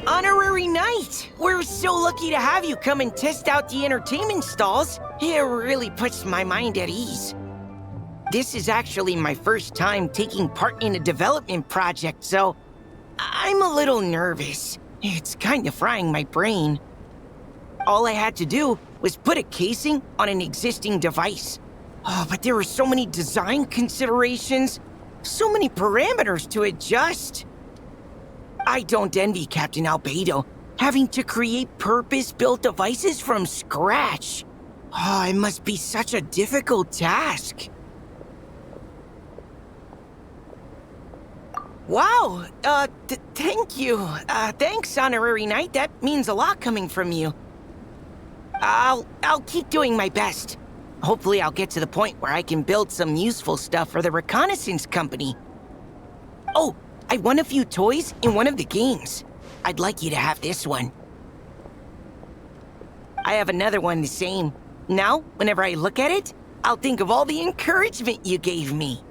Honorary Knight! We're so lucky to have you come and test out the entertainment stalls. It really puts my mind at ease. This is actually my first time taking part in a development project, so I'm a little nervous. It's kind of frying my brain. All I had to do was put a casing on an existing device. Oh, but there were so many design considerations, so many parameters to adjust. I don't envy Captain Albedo, having to create purpose-built devices from scratch. Oh, it must be such a difficult task. Wow, thank you. Thanks, Honorary Knight. That means a lot coming from you. I'll keep doing my best. Hopefully I'll get to the point where I can build some useful stuff for the reconnaissance company. Oh, I won a few toys in one of the games. I'd like you to have this one. I have another one the same. Now, whenever I look at it, I'll think of all the encouragement you gave me.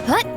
Hut!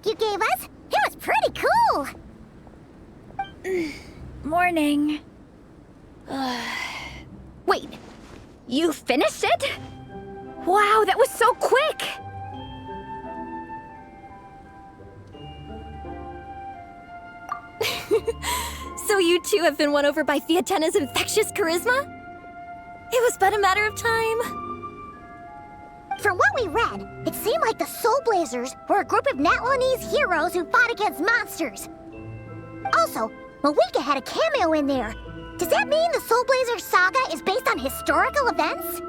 You gave us. It was pretty cool. Morning. Wait, you finished it? Wow, that was so quick! So you two have been won over by Fietena's infectious charisma? It was but a matter of time. From what we read, it seemed like the Soulblazers were a group of Natlanese heroes who fought against monsters. Also, Malika had a cameo in there. Does that mean the Soulblazers saga is based on historical events?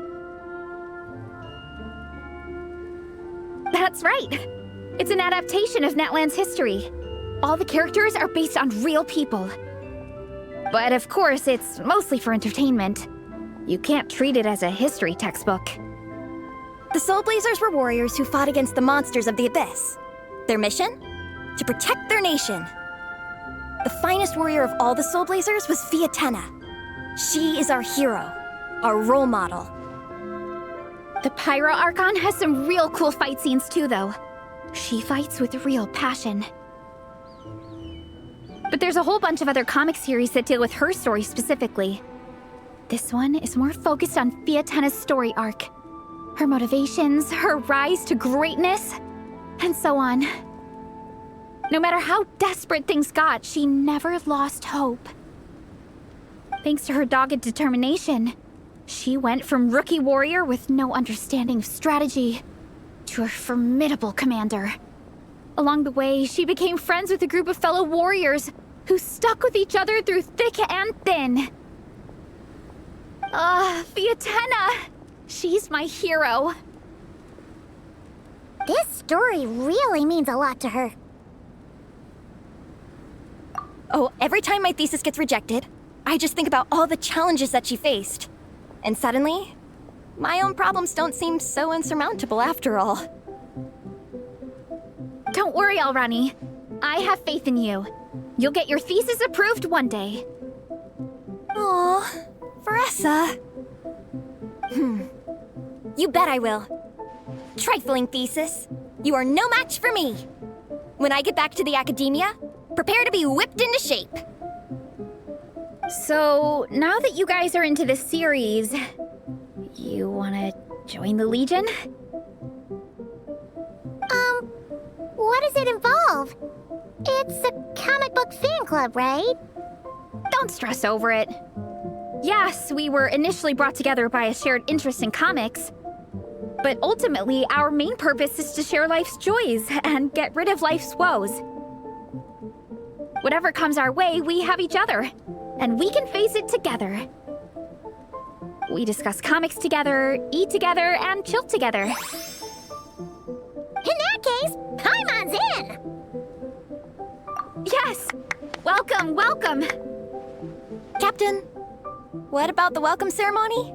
That's right. It's an adaptation of Natlan's history. All the characters are based on real people. But of course, it's mostly for entertainment. You can't treat it as a history textbook. The Soulblazers were warriors who fought against the monsters of the Abyss. Their mission? To protect their nation. The finest warrior of all the Soulblazers was Fietena. She is our hero, our role model. The Pyro Archon has some real cool fight scenes too, though. She fights with real passion. But there's a whole bunch of other comic series that deal with her story specifically. This one is more focused on Fietena's story arc. Her motivations, her rise to greatness, and so on. No matter how desperate things got, she never lost hope. Thanks to her dogged determination, she went from rookie warrior with no understanding of strategy to a formidable commander. Along the way, she became friends with a group of fellow warriors who stuck with each other through thick and thin. Fietena! She's my hero. This story really means a lot to her. Oh, every time my thesis gets rejected, I just think about all the challenges that she faced. And suddenly, my own problems don't seem so insurmountable after all. Don't worry, Alrani. I have faith in you. You'll get your thesis approved one day. Aw, Veressa. You bet I will. Trifling thesis. You are no match for me. When I get back to the academia, prepare to be whipped into shape. So, now that you guys are into this series, you wanna join the Legion? What does it involve? It's a comic book fan club, right? Don't stress over it. Yes, we were initially brought together by a shared interest in comics, but ultimately our main purpose is to share life's joys and get rid of life's woes. Whatever comes our way, we have each other, and we can face it together. We discuss comics together, eat together, and chill together. In that case, Paimon's in! Yes! Welcome, welcome! Captain, what about the welcome ceremony?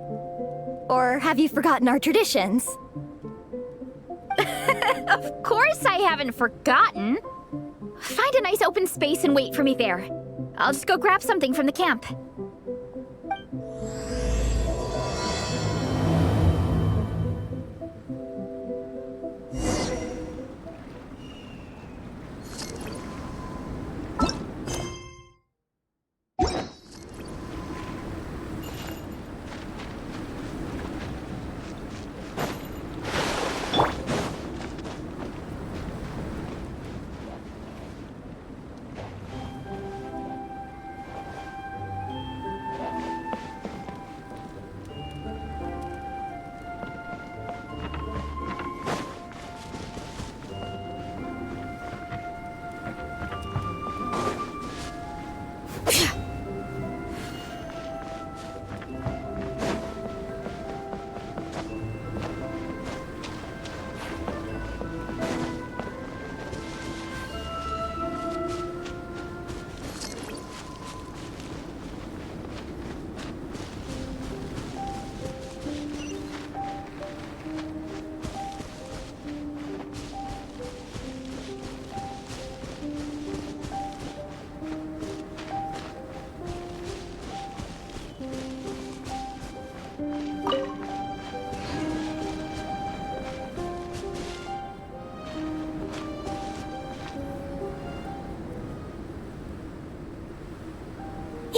Or have you forgotten our traditions? Of course I haven't forgotten! Find a nice open space and wait for me there. I'll just go grab something from the camp.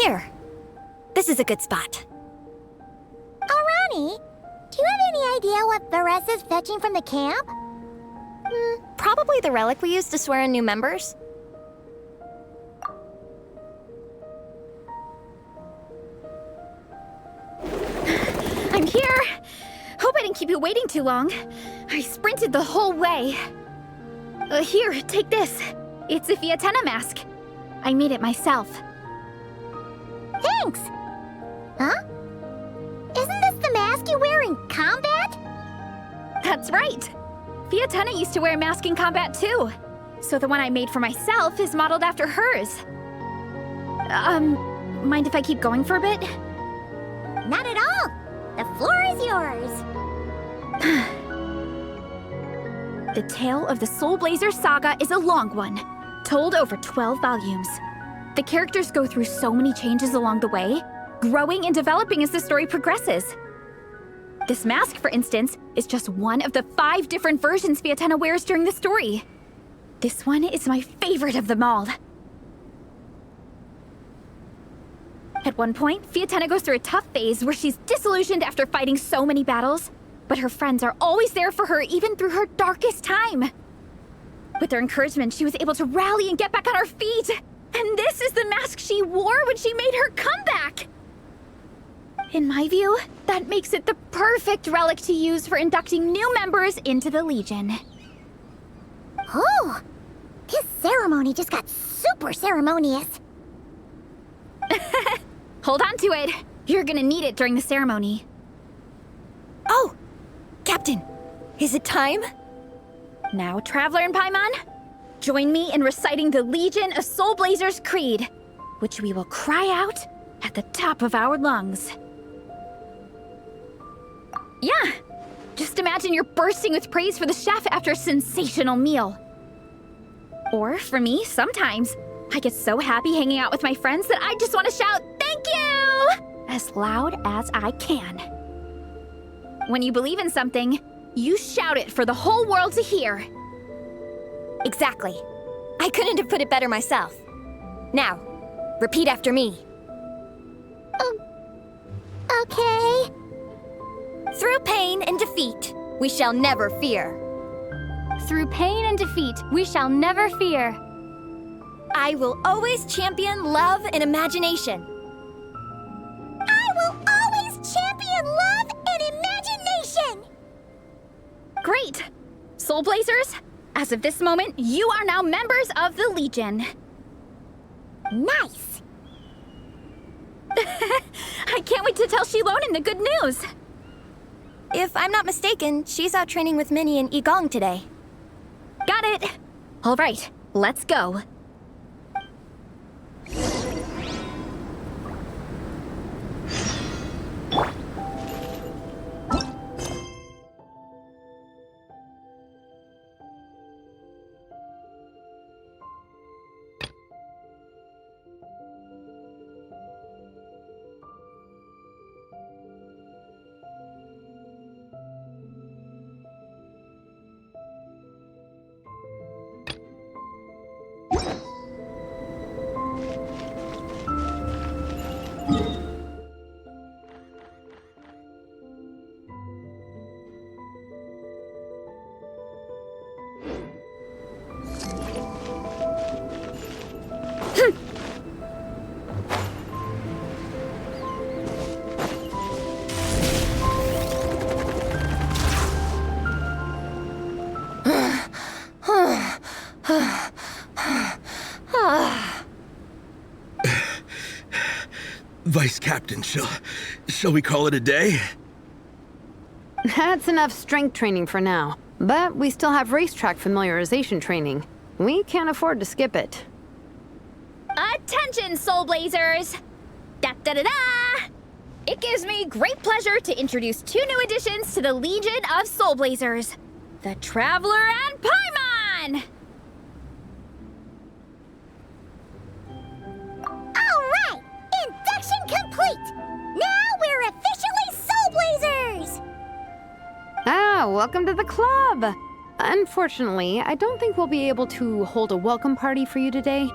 Here. This is a good spot. Arani, do you have any idea what Varese is fetching from the camp? Probably the relic we used to swear in new members. I'm here! Hope I didn't keep you waiting too long. I sprinted the whole way. Here, take this. It's a Fietena mask. I made it myself. Thanks! Huh? Isn't this the mask you wear in combat? That's right! Fietena used to wear a mask in combat too. So the one I made for myself is modeled after hers. Mind if I keep going for a bit? Not at all! The floor is yours! The tale of the Soulblazers saga is a long one, told over 12 volumes. The characters go through so many changes along the way, growing and developing as the story progresses. This mask, for instance, is just one of the 5 different versions Fietena wears during the story. This one is my favorite of them all. At one point, Fietena goes through a tough phase where she's disillusioned after fighting so many battles, but her friends are always there for her even through her darkest time. With their encouragement, she was able to rally and get back on her feet. And this is the mask she wore when she made her comeback! In my view, that makes it the perfect relic to use for inducting new members into the Legion. Oh! This ceremony just got super ceremonious. Hold on to it. You're gonna need it during the ceremony. Oh! Captain, is it time? Now, Traveler and Paimon, join me in reciting the Legion of Soulblazers Creed, which we will cry out at the top of our lungs. Yeah, just imagine you're bursting with praise for the chef after a sensational meal. Or, for me, sometimes, I get so happy hanging out with my friends that I just want to shout, "Thank you!" as loud as I can. When you believe in something, you shout it for the whole world to hear. Exactly. I couldn't have put it better myself. Now, repeat after me. Okay. Through pain and defeat, we shall never fear. Through pain and defeat, we shall never fear. I will always champion love and imagination. I will always champion love and imagination! Great! Soulblazers, as of this moment, you are now members of the Legion. Nice! I can't wait to tell Shilonen the good news. If I'm not mistaken, she's out training with Minnie and Igong today. Got it. All right, let's go. Vice Captain, shall we call it a day? That's enough strength training for now. But we still have racetrack familiarization training. We can't afford to skip it. Attention, Soulblazers! Da-da-da-da! It gives me great pleasure to introduce 2 new additions to the Legion of Soulblazers, the Traveler and Paimon! Alright! Induction complete! Now we're officially Soulblazers! Ah, welcome to the club! Unfortunately, I don't think we'll be able to hold a welcome party for you today.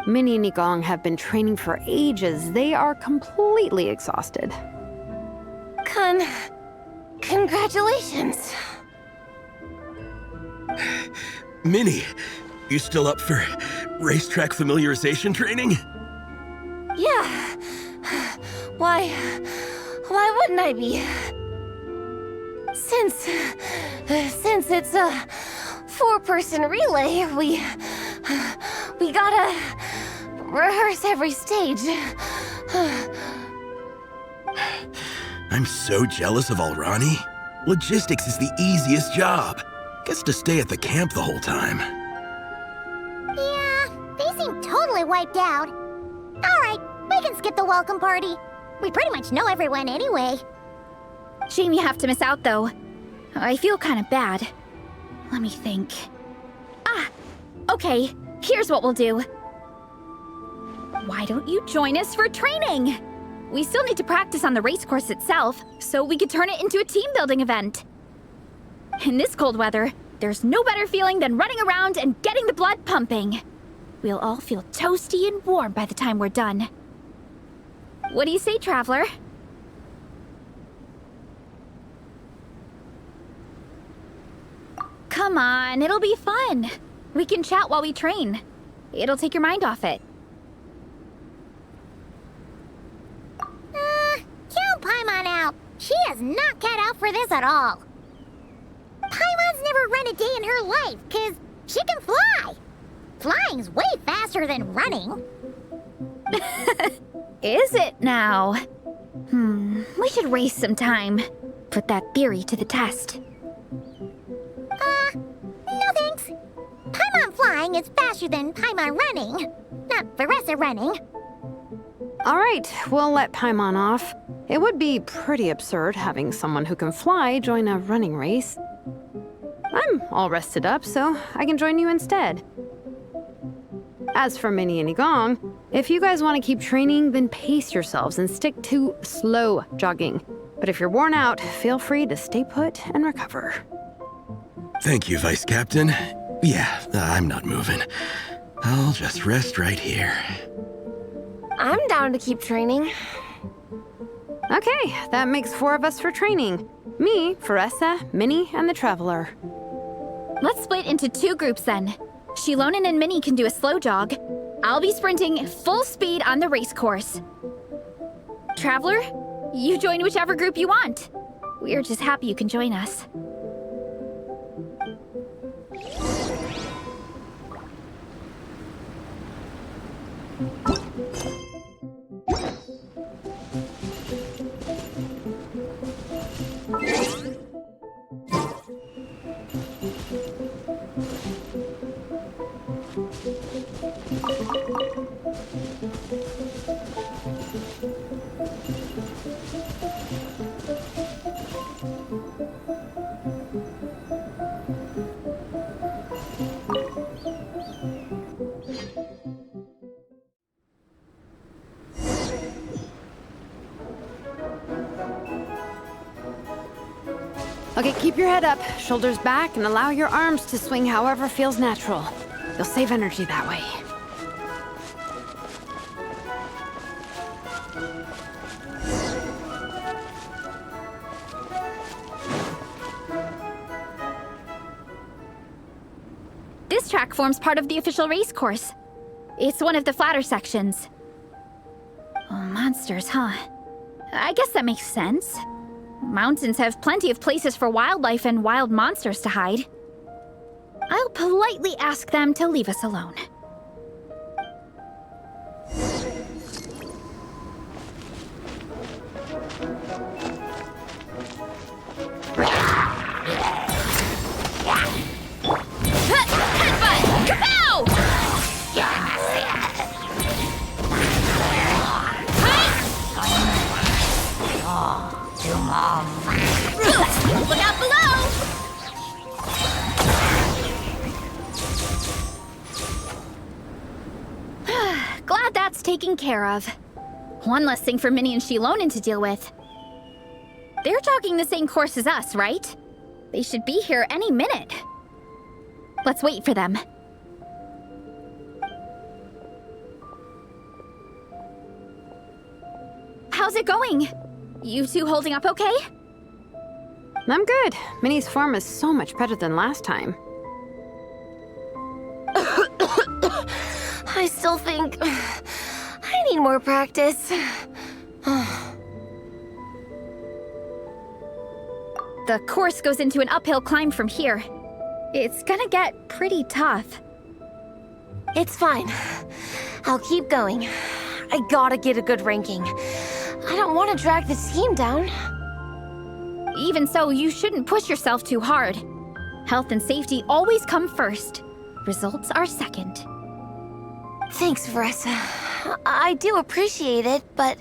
Minnie and Igong have been training for ages. They are completely exhausted. Congratulations. Minnie, you still up for racetrack familiarization training? Yeah. Why wouldn't I be? Since it's a 4-person relay, we gotta rehearse every stage. I'm so jealous of Alrani. Logistics is the easiest job. Gets to stay at the camp the whole time. Yeah, they seem totally wiped out. Alright, we can skip the welcome party. We pretty much know everyone anyway. Shame you have to miss out, though. I feel kind of bad. Let me think. Okay, here's what we'll do. Why don't you join us for training? We still need to practice on the race course itself, so we could turn it into a team-building event. In this cold weather, there's no better feeling than running around and getting the blood pumping. We'll all feel toasty and warm by the time we're done. What do you say, Traveler? Come on, it'll be fun. We can chat while we train. It'll take your mind off it. Count Paimon out. She is not cut out for this at all. Paimon's never run a day in her life, 'cause she can fly. Flying's way faster than running. Is it now? We should race sometime. Put that theory to the test. No thanks. Paimon flying is faster than Paimon running. Not Veressa running. All right, we'll let Paimon off. It would be pretty absurd having someone who can fly join a running race. I'm all rested up, so I can join you instead. As for Minnie and Igong, if you guys want to keep training, then pace yourselves and stick to slow jogging. But if you're worn out, feel free to stay put and recover. Thank you, Vice Captain. Yeah, I'm not moving. I'll just rest right here. I'm down to keep training. Okay, that makes 4 of us for training. Me, Veressa, Minnie, and the Traveler. Let's split into 2 groups then. Shilonen and Minnie can do a slow jog. I'll be sprinting full speed on the race course. Traveler, you join whichever group you want. We're just happy you can join us. Okay, keep your head up, shoulders back, and allow your arms to swing however feels natural. You'll save energy that way. This track forms part of the official race course. It's one of the flatter sections. Oh, monsters, huh? I guess that makes sense. Mountains have plenty of places for wildlife and wild monsters to hide. I'll politely ask them to leave us alone. Headbutt! Kapow! Look out below! Glad that's taken care of. One less thing for Minnie and Shilonen to deal with. They're jogging the same course as us, right? They should be here any minute. Let's wait for them. going? You two holding up okay? I'm good. Minnie's form is so much better than last time. I still think I need more practice. The course goes into an uphill climb from here. It's gonna get pretty tough. It's fine. I'll keep going. I gotta get a good ranking. I don't want to drag the team down. Even so, you shouldn't push yourself too hard. Health and safety always come first. Results are second. Thanks, Vanessa. I do appreciate it, but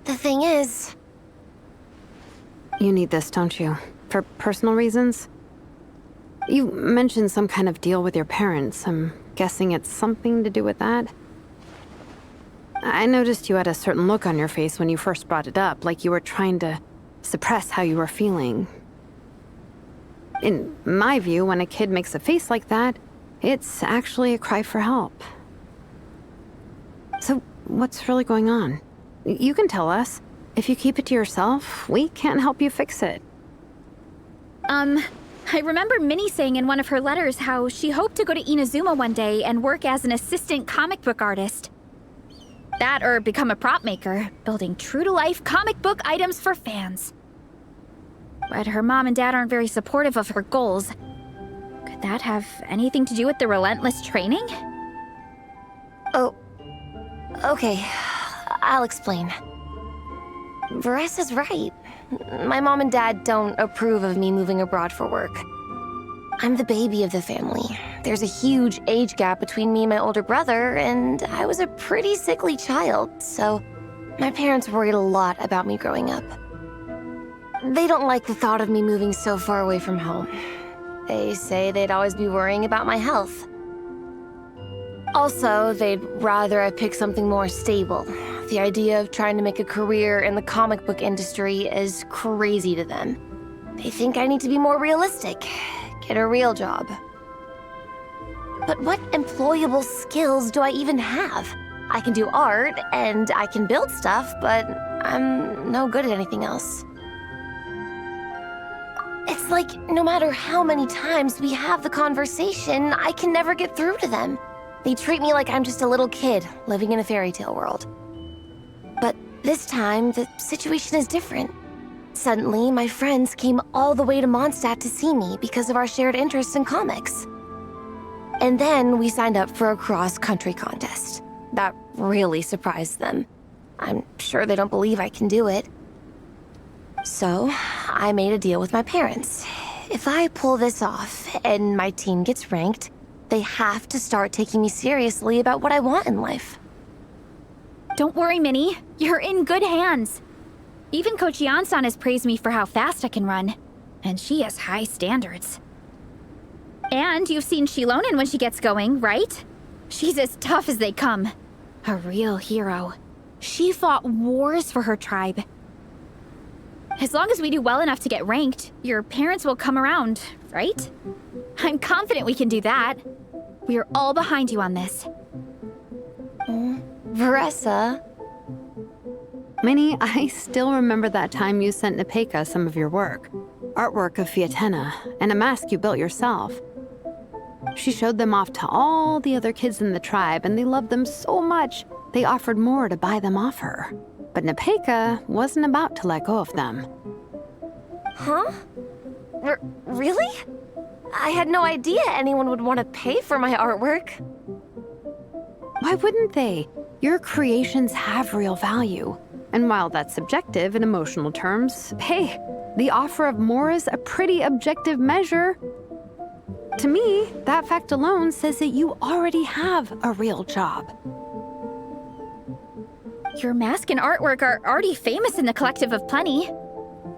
the thing is... You need this, don't you? For personal reasons? You mentioned some kind of deal with your parents. I'm guessing it's something to do with that? I noticed you had a certain look on your face when you first brought it up, like you were trying to suppress how you were feeling. In my view, when a kid makes a face like that, it's actually a cry for help. So, what's really going on? You can tell us. If you keep it to yourself, we can't help you fix it. I remember Minnie saying in one of her letters how she hoped to go to Inazuma one day and work as an assistant comic book artist. That or become a prop maker, building true-to-life comic book items for fans. But her mom and dad aren't very supportive of her goals. Could that have anything to do with the relentless training? Oh, okay. I'll explain. Vanessa's right. My mom and dad don't approve of me moving abroad for work. I'm the baby of the family. There's a huge age gap between me and my older brother, and I was a pretty sickly child, so my parents worried a lot about me growing up. They don't like the thought of me moving so far away from home. They say they'd always be worrying about my health. Also, they'd rather I pick something more stable. The idea of trying to make a career in the comic book industry is crazy to them. They think I need to be more realistic, get a real job. But what employable skills do I even have? I can do art, and I can build stuff, but I'm no good at anything else. It's like, no matter how many times we have the conversation, I can never get through to them. They treat me like I'm just a little kid living in a fairy tale world. But this time, the situation is different. Suddenly, my friends came all the way to Mondstadt to see me because of our shared interests in comics. And then we signed up for a cross-country contest. That really surprised them. I'm sure they don't believe I can do it. So, I made a deal with my parents. If I pull this off and my team gets ranked, they have to start taking me seriously about what I want in life. Don't worry, Minnie. You're in good hands. Even Coach Yansan has praised me for how fast I can run. And she has high standards. And you've seen Shilonen when she gets going, right? She's as tough as they come. A real hero. She fought wars for her tribe. As long as we do well enough to get ranked, your parents will come around, right? I'm confident we can do that. We are all behind you on this. Vanessa. Minnie, I still remember that time you sent Nepeka some of your work. Artwork of Fietena, and a mask you built yourself. She showed them off to all the other kids in the tribe, and they loved them so much, they offered more to buy them off her. But Nepeka wasn't about to let go of them. Huh? Really? I had no idea anyone would want to pay for my artwork. Why wouldn't they? Your creations have real value. And while that's subjective in emotional terms, hey, the offer of more is a pretty objective measure. To me, that fact alone says that you already have a real job. Your mask and artwork are already famous in the Collective of Plenty.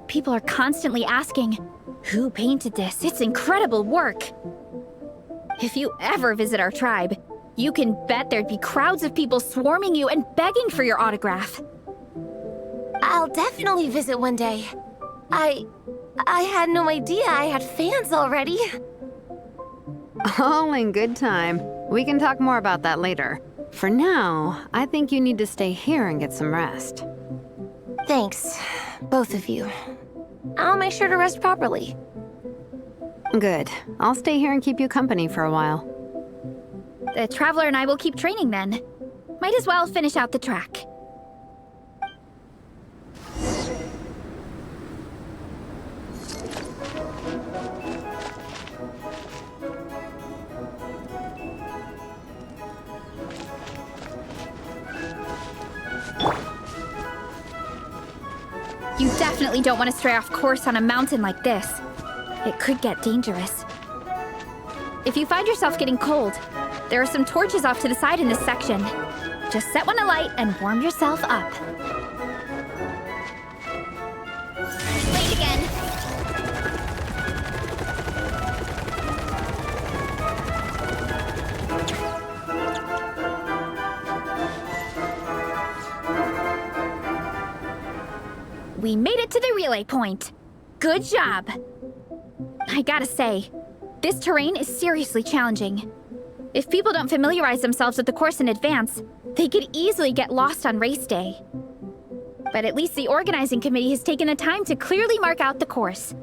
People are constantly asking, who painted this? It's incredible work. If you ever visit our tribe, you can bet there'd be crowds of people swarming you and begging for your autograph. I'll definitely visit one day. I had no idea I had fans already. All in good time. We can talk more about that later. For now, I think you need to stay here and get some rest. Thanks, both of you. I'll make sure to rest properly. Good. I'll stay here and keep you company for a while. The Traveler and I will keep training then. Might as well finish out the track. You definitely don't want to stray off course on a mountain like this. It could get dangerous. If you find yourself getting cold, there are some torches off to the side in this section. Just set one alight and warm yourself up. Late again. We made it to the relay point. Good job. I gotta say, this terrain is seriously challenging. If people don't familiarize themselves with the course in advance, they could easily get lost on race day. But at least the organizing committee has taken the time to clearly mark out the course.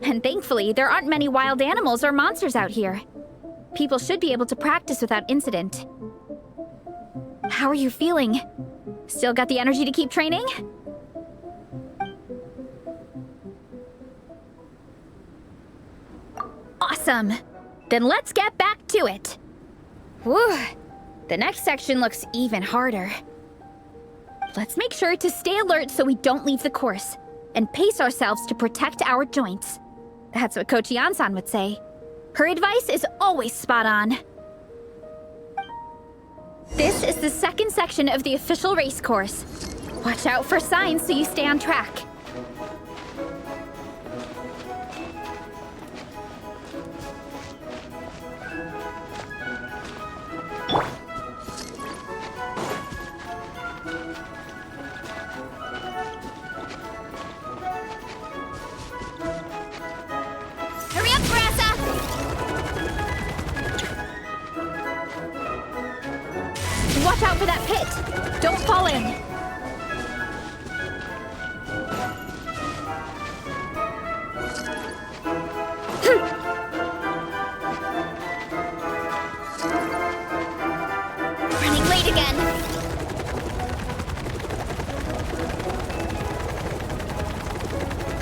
And thankfully, there aren't many wild animals or monsters out here. People should be able to practice without incident. How are you feeling? Still got the energy to keep training? Awesome! Then let's get back to it! Whew! The next section looks even harder. Let's make sure to stay alert so we don't leave the course, and pace ourselves to protect our joints. That's what Coach Yan-san would say. Her advice is always spot on. This is the second section of the official race course. Watch out for signs so you stay on track. Hurry up, Grassa! Watch out for that pit! Don't fall in! Running late again.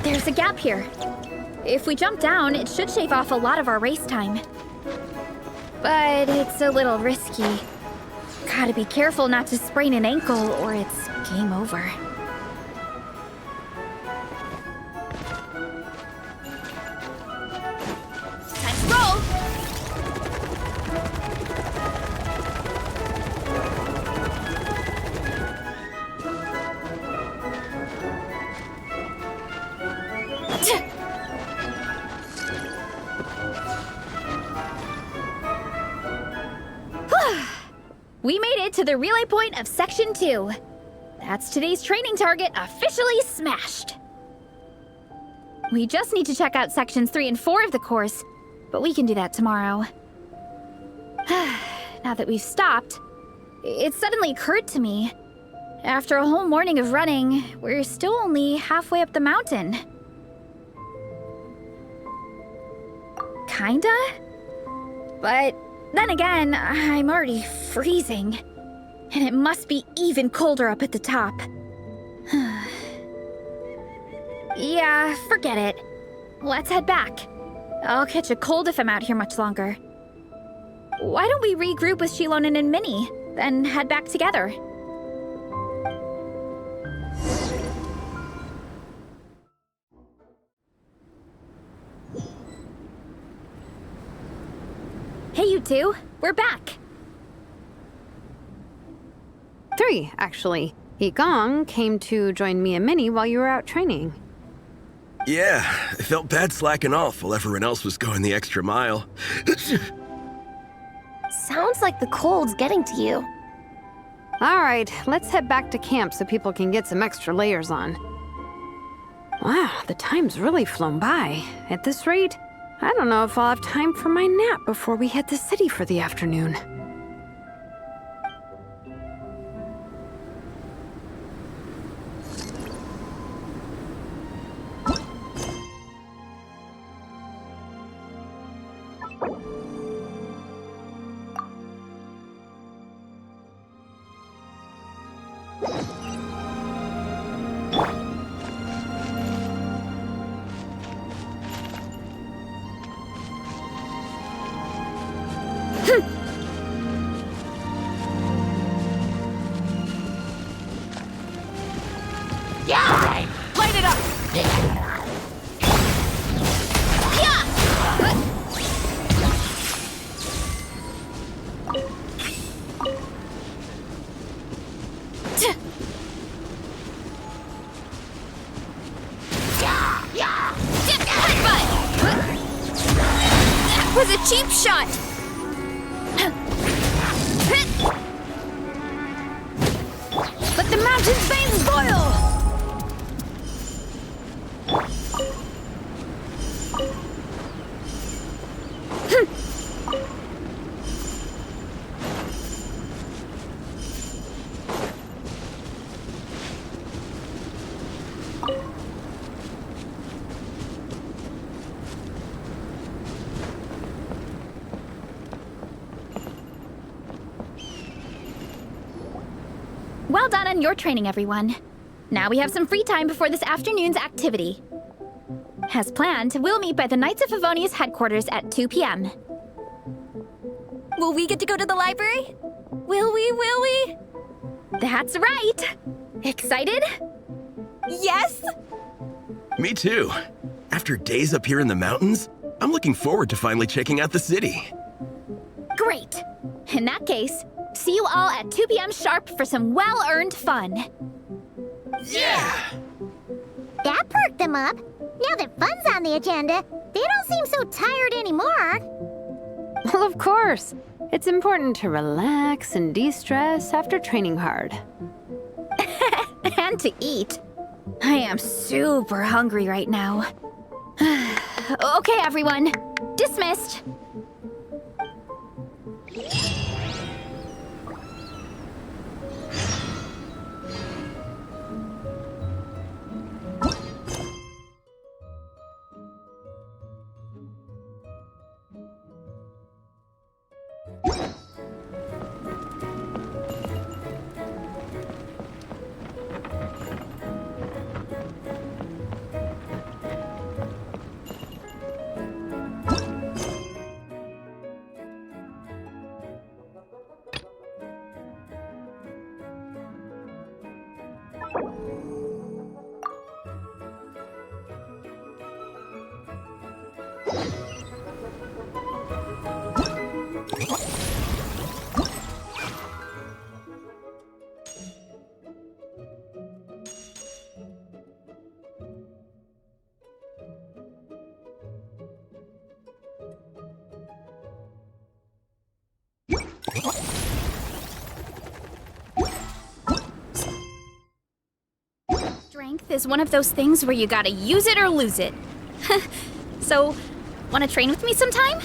There's a gap here. If we jump down, it should shave off a lot of our race time. But it's a little risky. Gotta be careful not to sprain an ankle or it's game over. Time to roll! We made it to the relay point of Section 2. That's today's training target officially smashed. We just need to check out Sections 3 and 4 of the course, but we can do that tomorrow. Now that we've stopped, it suddenly occurred to me. After a whole morning of running, we're still only halfway up the mountain. Kinda? But then again, I'm already freezing. And it must be even colder up at the top. Yeah, forget it. Let's head back. I'll catch a cold if I'm out here much longer. Why don't we regroup with Shilonen and Minnie, then head back together? Hey, you two. We're back. 3, actually. Igong came to join me and Minnie while you were out training. Yeah, I felt bad slacking off while everyone else was going the extra mile. Sounds like the cold's getting to you. All right, let's head back to camp so people can get some extra layers on. Wow, the time's really flown by. At this rate, I don't know if I'll have time for my nap before we hit the city for the afternoon. Yeah! Light it up! That was a cheap shot! Let the mountain veins boil! Well done on your training, everyone. Now we have some free time before this afternoon's activity. As planned, we'll meet by the Knights of Favonius headquarters at 2 p.m. Will we get to go to the library? Will we? That's right! Excited? Yes! Me too. After days up here in the mountains, I'm looking forward to finally checking out the city. Great! In that case, see you all at 2 p.m. sharp for some well-earned fun. Yeah! That perked them up. Now that fun's on the agenda, they don't seem so tired anymore. Well, of course. It's important to relax and de-stress after training hard. And to eat. I am super hungry right now. Okay, everyone. Dismissed. Strength is one of those things where you gotta use it or lose it. So, wanna train with me sometime?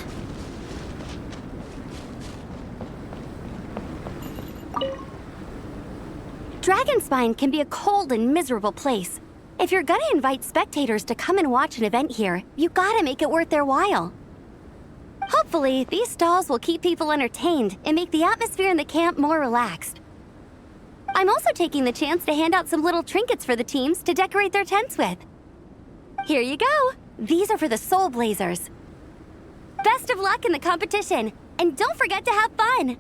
Dragonspine can be a cold and miserable place. If you're gonna invite spectators to come and watch an event here, you gotta make it worth their while. Hopefully, these stalls will keep people entertained and make the atmosphere in the camp more relaxed. I'm also taking the chance to hand out some little trinkets for the teams to decorate their tents with. Here you go. These are for the Soulblazers. Best of luck in the competition, and don't forget to have fun!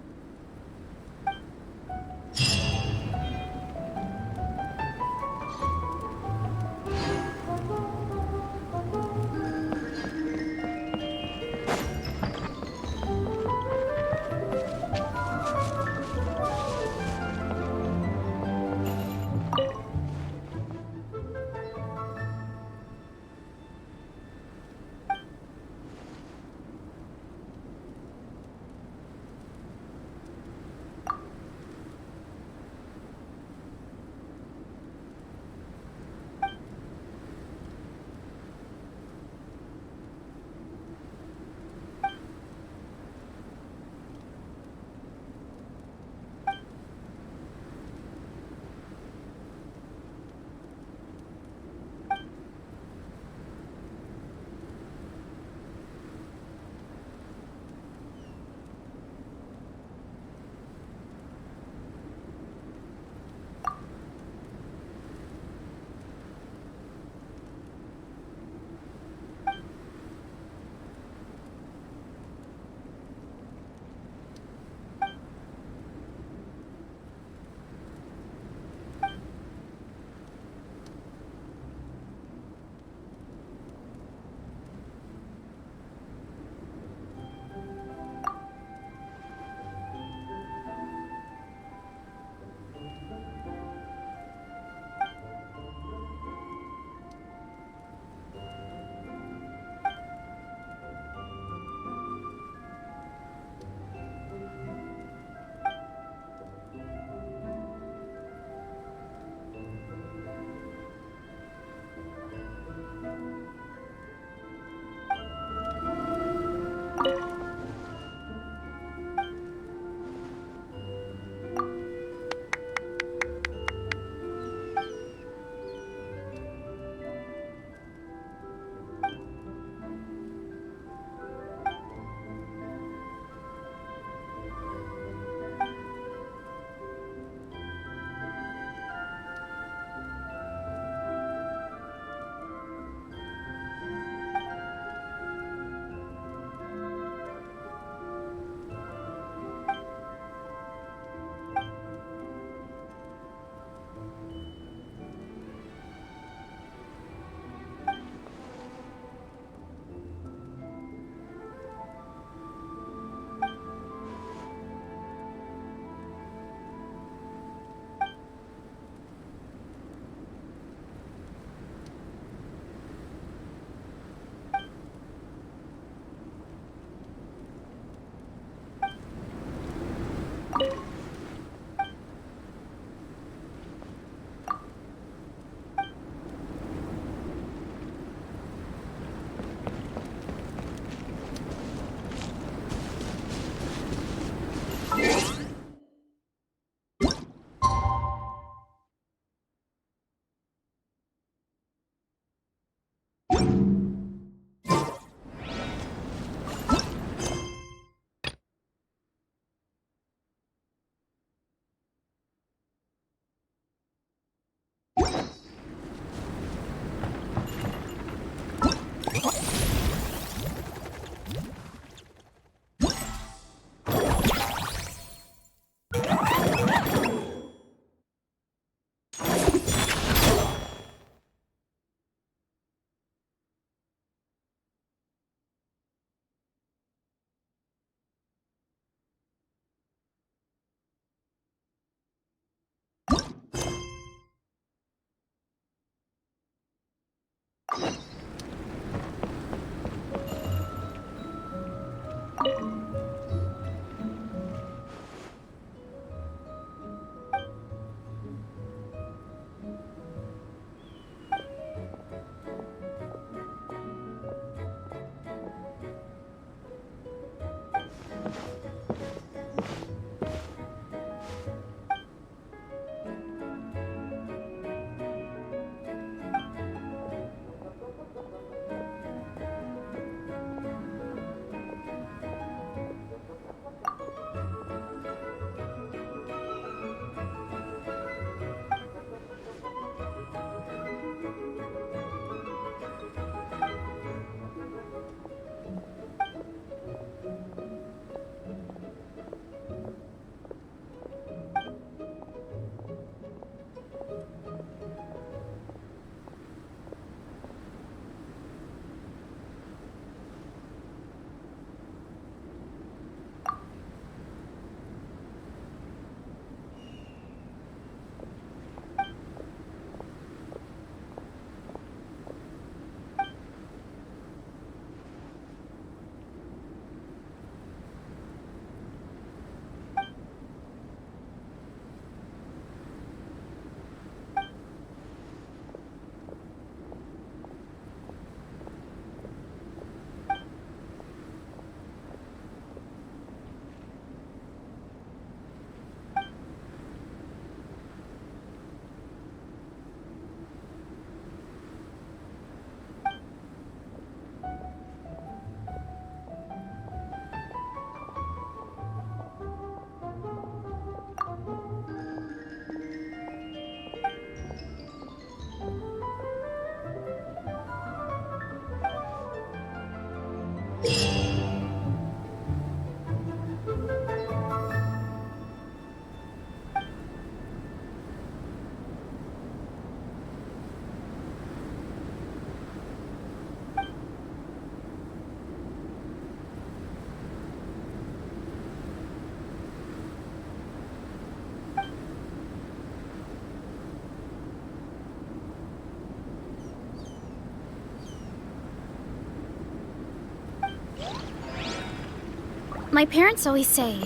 My parents always say,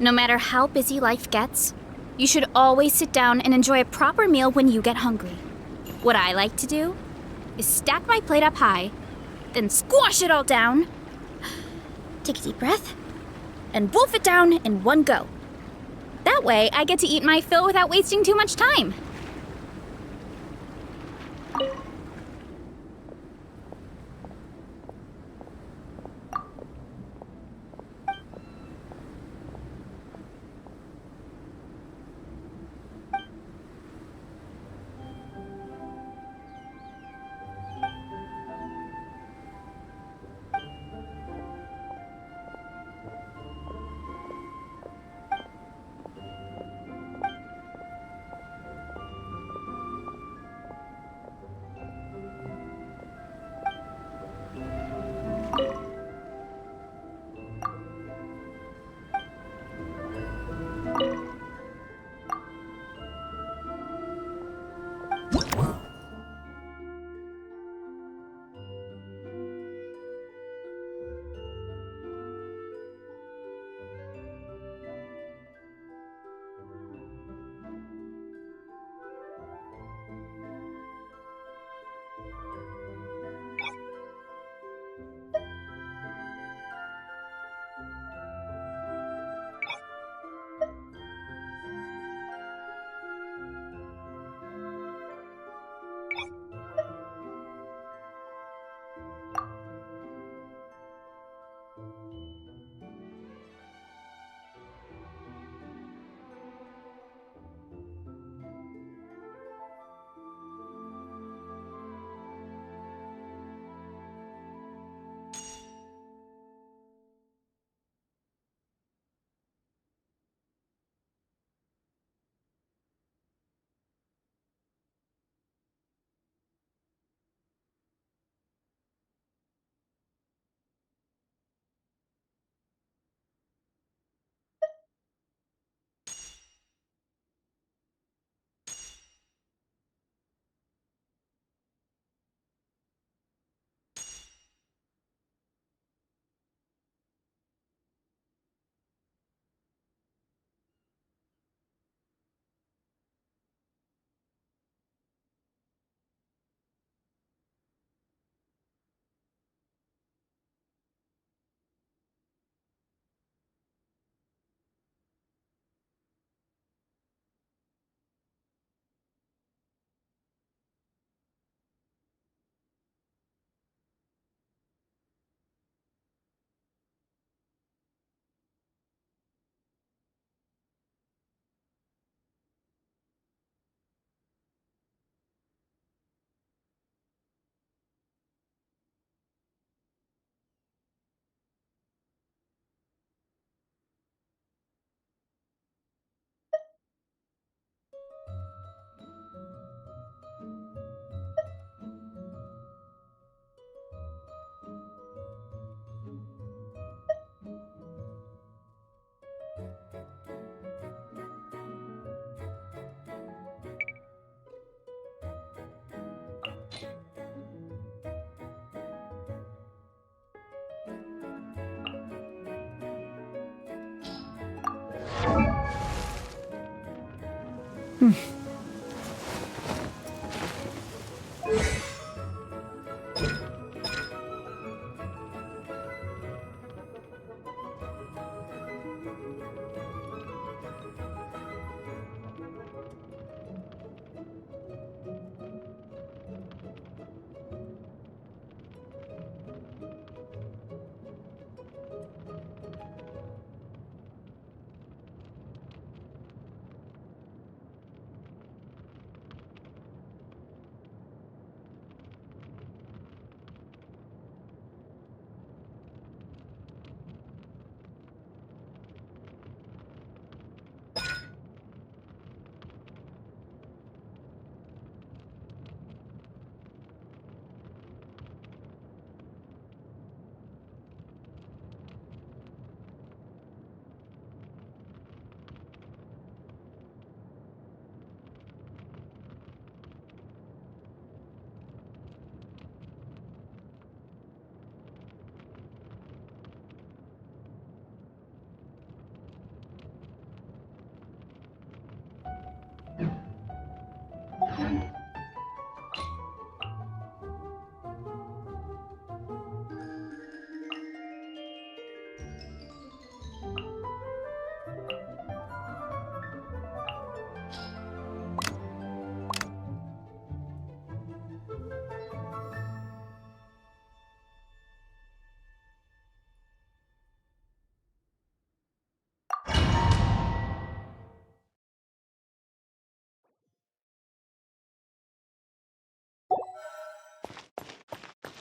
no matter how busy life gets, you should always sit down and enjoy a proper meal when you get hungry. What I like to do is stack my plate up high, then squash it all down, take a deep breath, and wolf it down in one go. That way, I get to eat my fill without wasting too much time.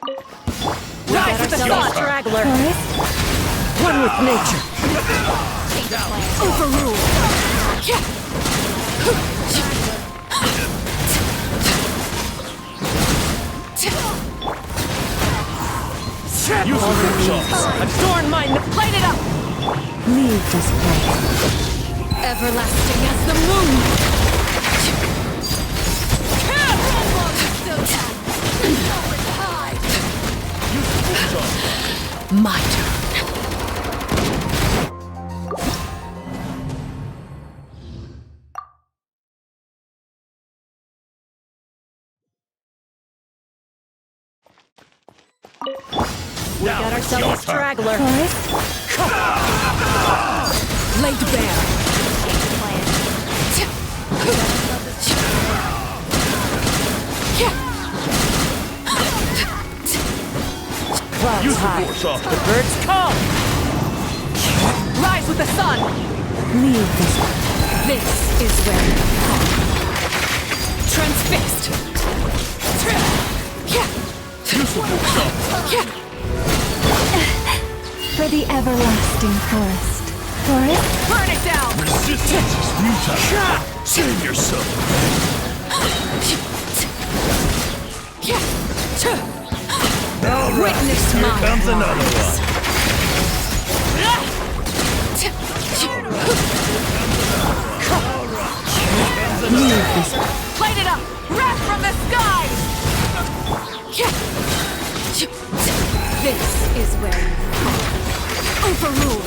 Rise with the sun, straggler! One with nature! Overrule! Use the shots! Adorn mine! Light it up! Leave this place. Everlasting as the moon! My turn. We got ourselves a straggler. Laid bare. Clouds high. The birds come. Rise with the sun. Leave this one. This is where you come. Transfixed. For the everlasting forest. Forest? Burn it down! Resistance is futile. Save yourself. Witness Here my comes another rise. one. Light it up! Wrath from the skies! This is where you fall. Overrule!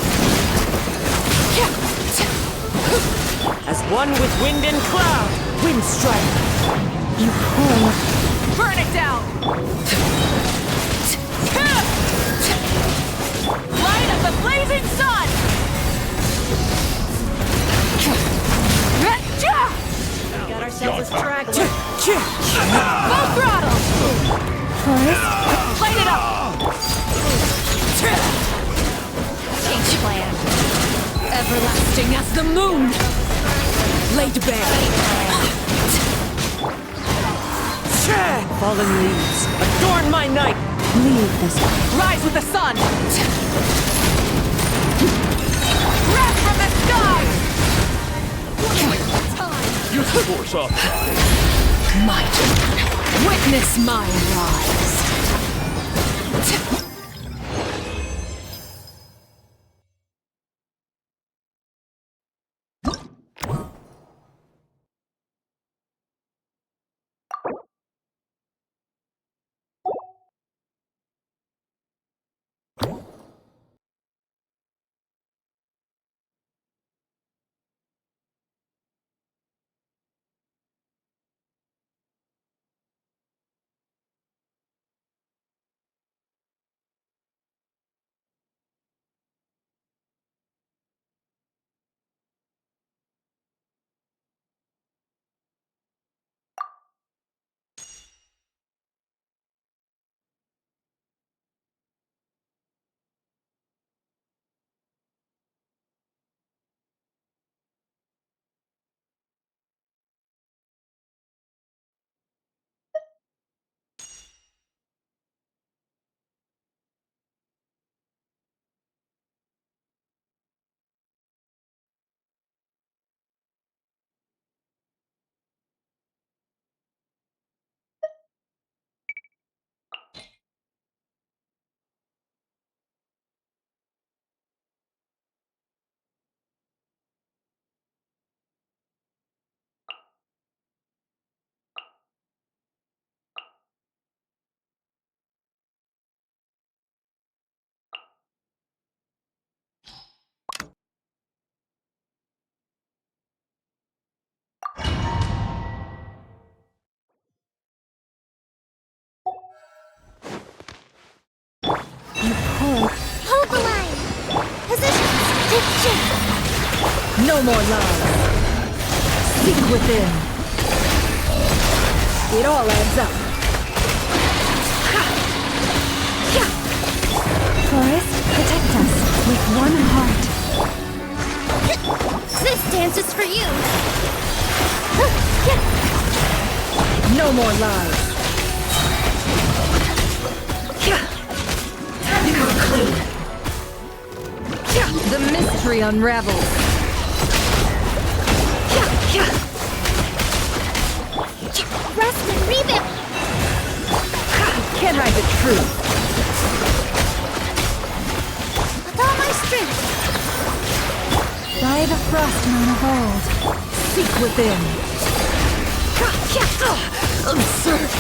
As one with wind and cloud, wind strike! You pull. Burn it down! Light of the blazing sun! We got ourselves a straggler. Full throttle! Forest? Light it up! Change plan. Everlasting as the moon! Laid bare. Fallen leaves, adorn my night! Leave this one. Rise with the sun! Wrath from the skies! Use the force off. My turn. Witness my rise. Hold the line! Position! No more lies. Seek within. It all adds up. Forest, protect us with one heart. This dance is for you. No more lies. The mystery unravels. Rest and rebound! Can't hide the truth. With all my strength! By the frost moon of old. Seek within. Absurd.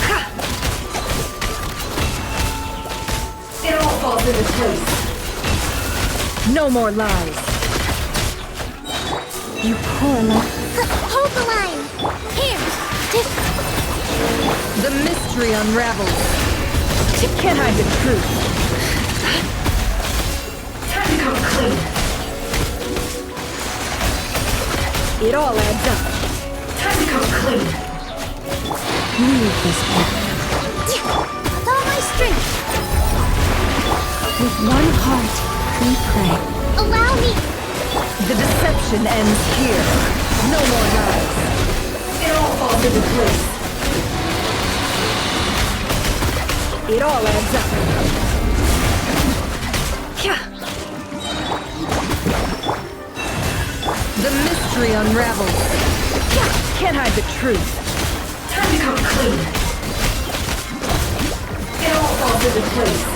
It all falls into place. No more lies. You poor Hold the line! Here! The mystery unravels. Can't hide the truth. Time to come clean. It all adds up. Time to come clean. leave this path. With all my strength! With one heart, we pray. Allow me! The deception ends here. No more lies. It all falls into place. It all adds up. The mystery unravels. Can't hide the truth. Time to come clean. It all falls into place.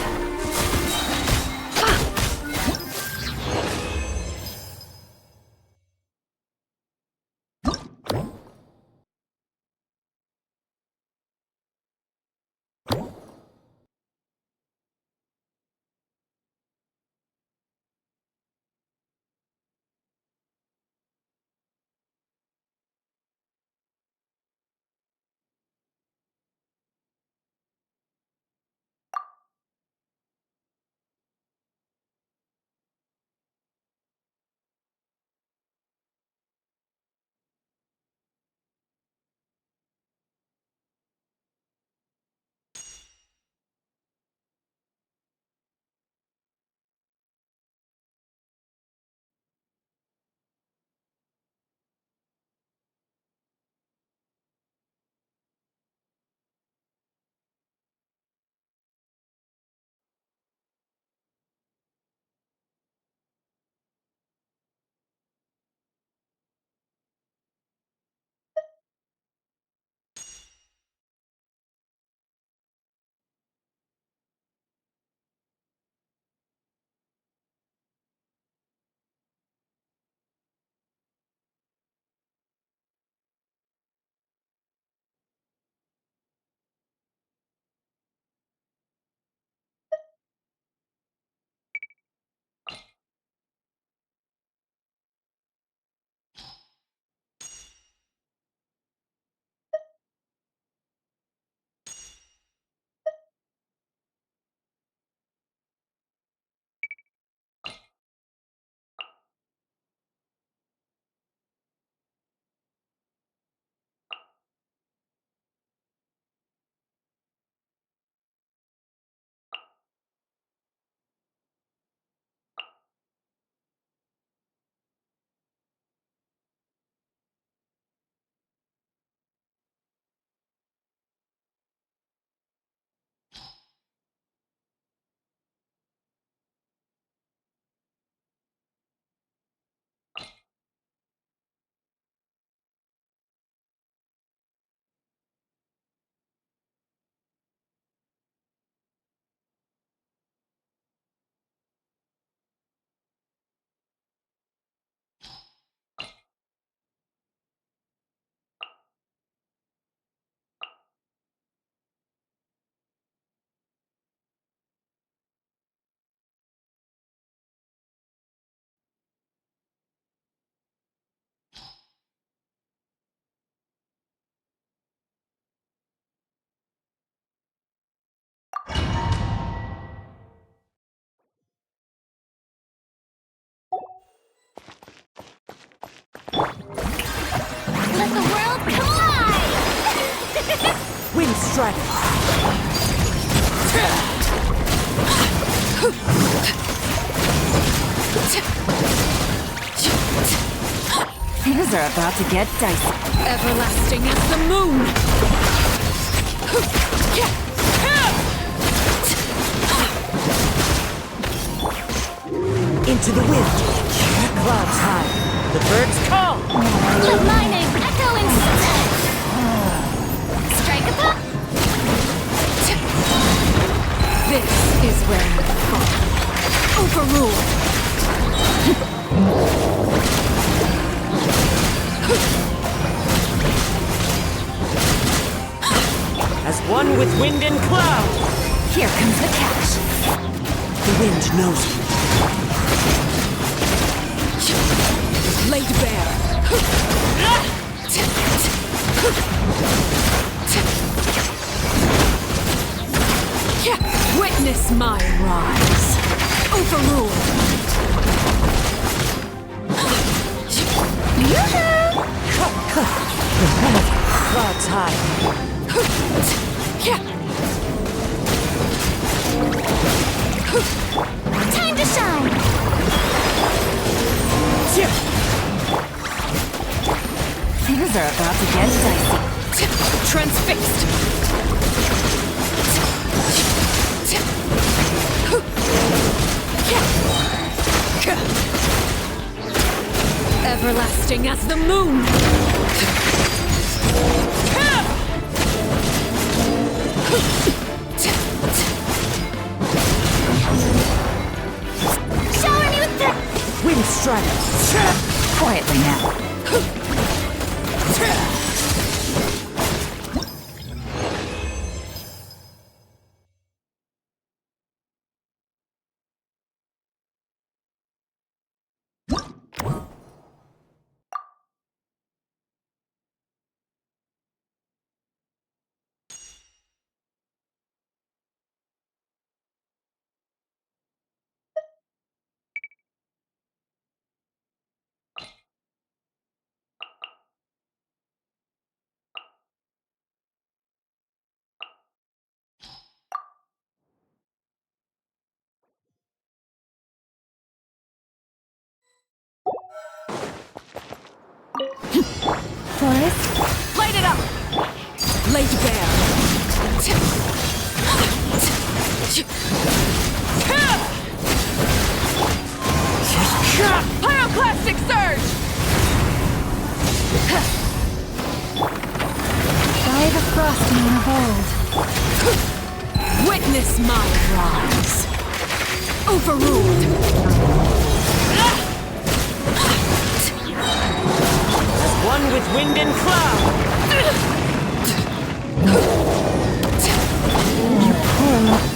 Let the world collide! Wind strike. Things are about to get dicey. Everlasting as the moon. Into the wind. Clouds high. The birds call. The lightning echo instead. Strike a pop. This is where you fall. Overruled. As one with wind and cloud. Here comes the catch. The wind knows me. Laid bare. Witness my rise. Overruled. Clouds high. Time to shine. Things are about to get dicey. Transfixed. Everlasting as the moon. Shower me with the... Wind strike. Quietly now. Forest? Light it up! Laid bare. Pyroclastic surge! By the frosting of old. Witness my rise. Overruled. As one with wind and cloud.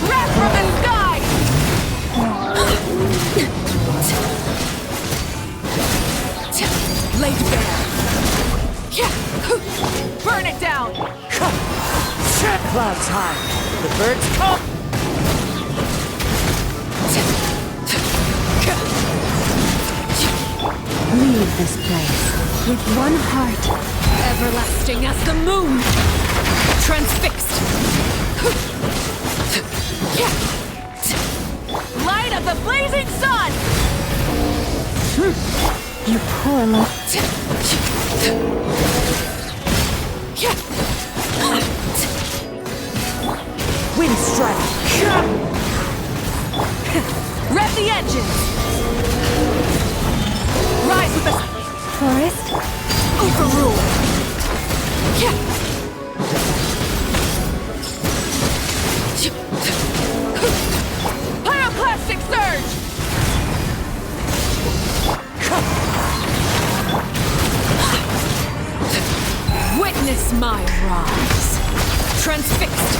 Wrath from the sky! Laid bare. Burn it down! Clouds high. The birds call. Leave this place with one heart. Everlasting as the moon. Transfixed. Light of the blazing sun! You poor little... Wind strike. Rev the engines. Rise with the Forest? overrule. Pyroclastic surge. Witness my rise. Transfixed.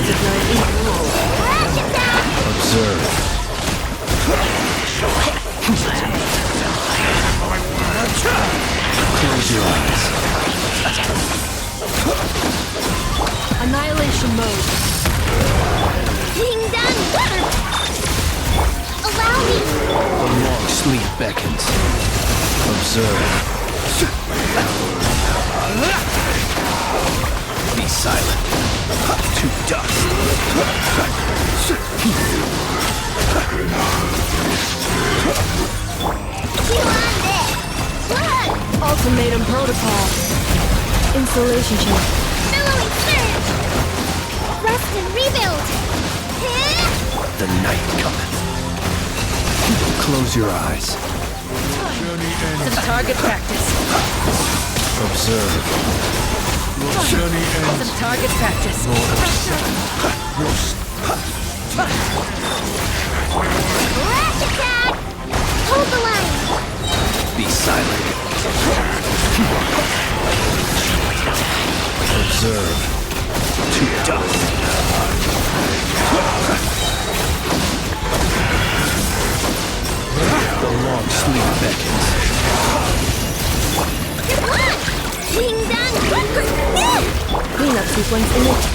Designate. Observe. Close your eyes. Annihilation mode. Ding dong water! Allow me! The long sleep beckons. Observe. Be silent. To dust. You on this! Look! Ultimatum protocol. Installation check. Billowing surge! Rest and rebuild! The night cometh. Close your eyes. Some target practice. Observe. Some target practice. Rush attack! Hold the line! Be silent. Observe. To dust. The long sleep beckons. One! Ding dong! Cleanup sequence initiated.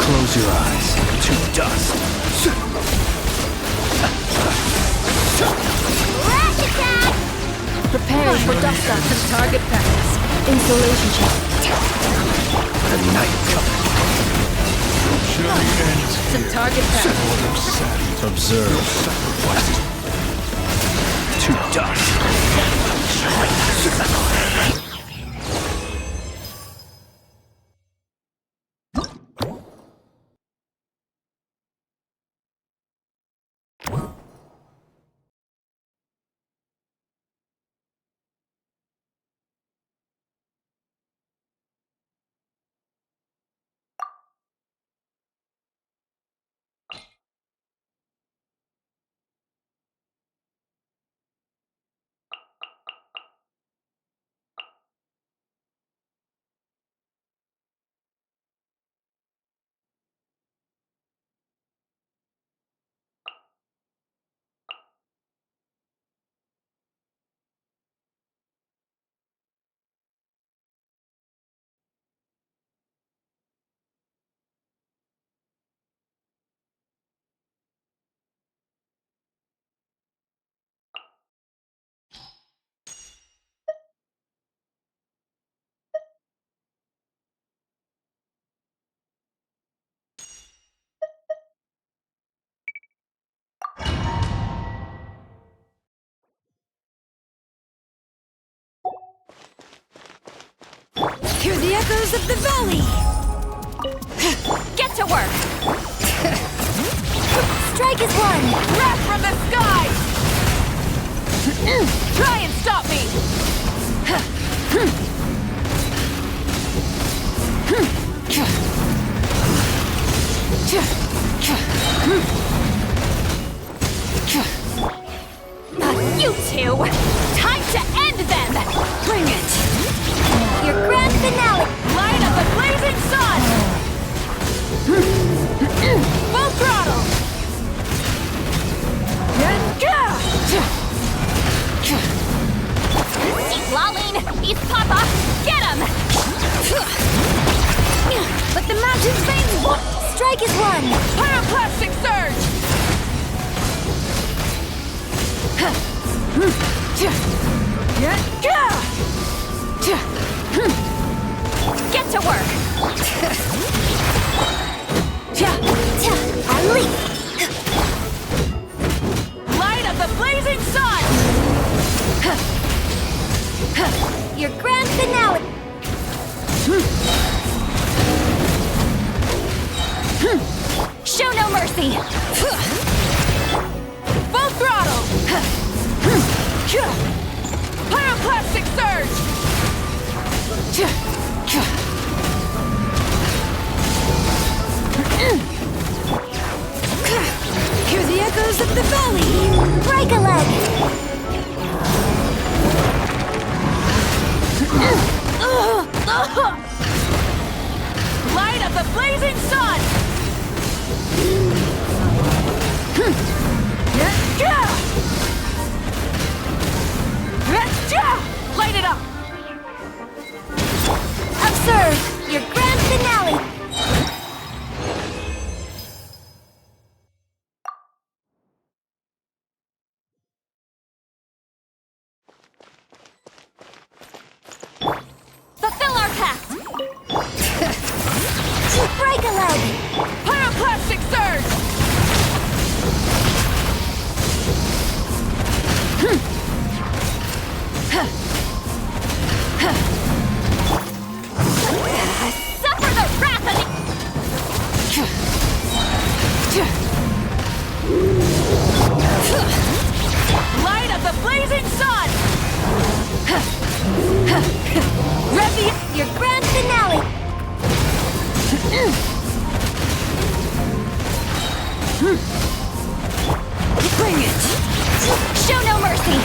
Close your eyes. To dust. Rush attack! Preparing for dust up. Some target practice. Installation check. The night cometh. Some target practice. Observe. To dust. Hear the echoes of the valley! Get to work! Strike is one! Wrath from the sky! Try and stop me! You two! Time to end them! Bring it! Your grand finale! Light of the blazing sun! Full throttle! He's lolling! He's Papa! Get him! But the mountain's veins won't... Strike is one! Pyroclastic surge! Get to work! I leap! Light of the blazing sun! Your grand finale! Show no mercy! Full throttle! Pyroclastic surge! Hear the echoes of the valley! Break a leg! Light of the blazing sun! Light it up! Observe your grand finale! Fulfill our pact! Break a leg! Pyroclastic surge! Suffer the wrath of Light of the blazing sun! Rev your grand finale! Bring it! Show no mercy!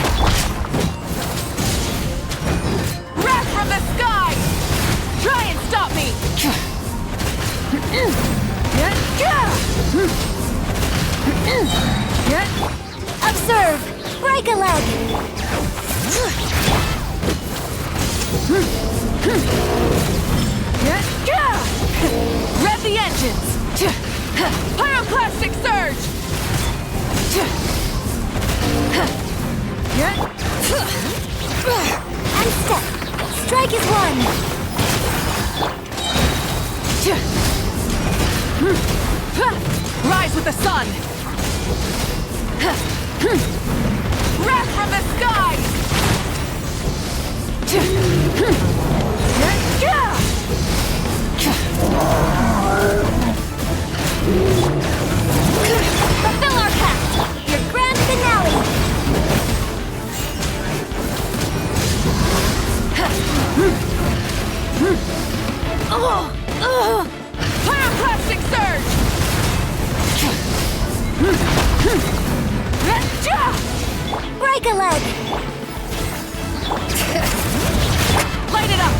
Wrath from the sky! Try and stop me! Observe! Break a leg! Rev the engines! Pyroclastic surge! And step! Strike is one! Rise with the sun! Wrath from the skies! Fulfill our pact! Your grand finale! Pyroclastic surge! Break a leg! Light it up!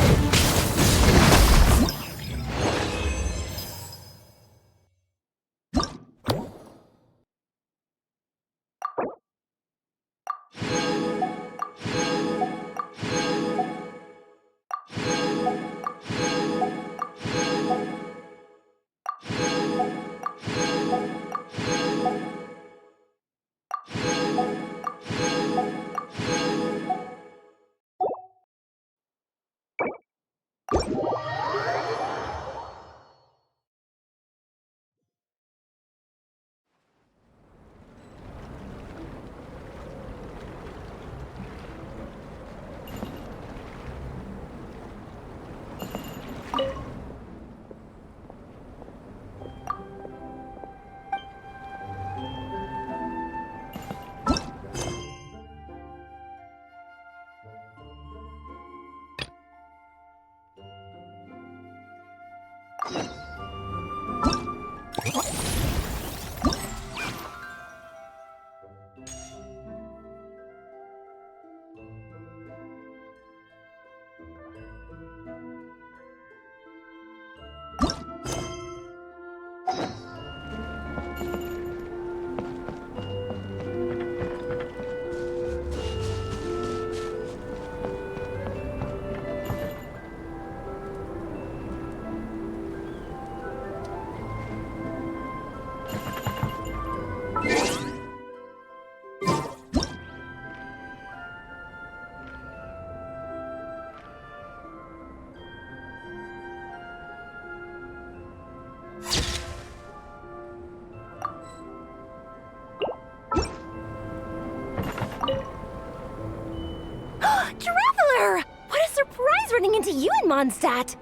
running into you in Mondstadt.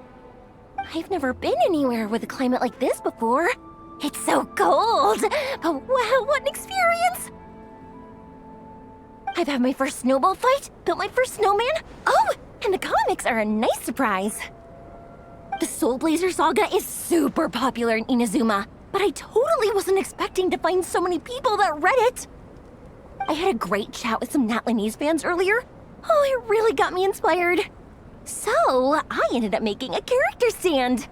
I've never been anywhere with a climate like this before. It's so cold, but wow, what an experience! I've had my first snowball fight, built my first snowman. Oh, and the comics are a nice surprise. The Soulblazers saga is super popular in Inazuma, but I totally wasn't expecting to find so many people that read it. I had a great chat with some Natlanese fans earlier. Oh, it really got me inspired. So, I ended up making a character stand.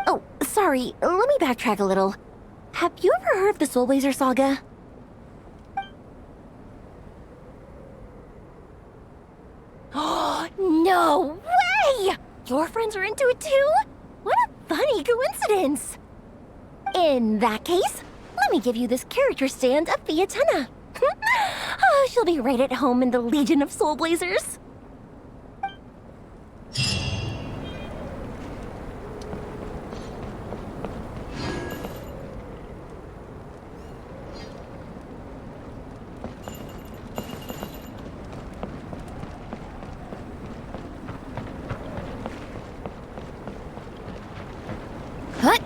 Oh, sorry, let me backtrack a little. Have you ever heard of the Soulblazer saga? Oh, no way! Your friends are into it too? What a funny coincidence! In that case, let me give you this character stand of Fietena. Oh, she'll be right at home in the Legion of Soulblazers. What?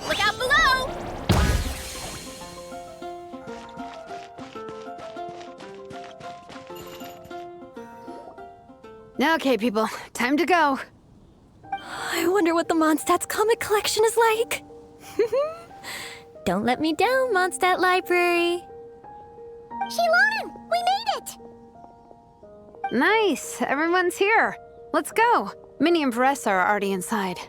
Look out below! Okay, people, time to go. I wonder what the Mondstadt's comic collection is like. Don't let me down, Mondstadt Library. Shilonen, we made it! Nice, everyone's here. Let's go. Minnie and Varessa are already inside.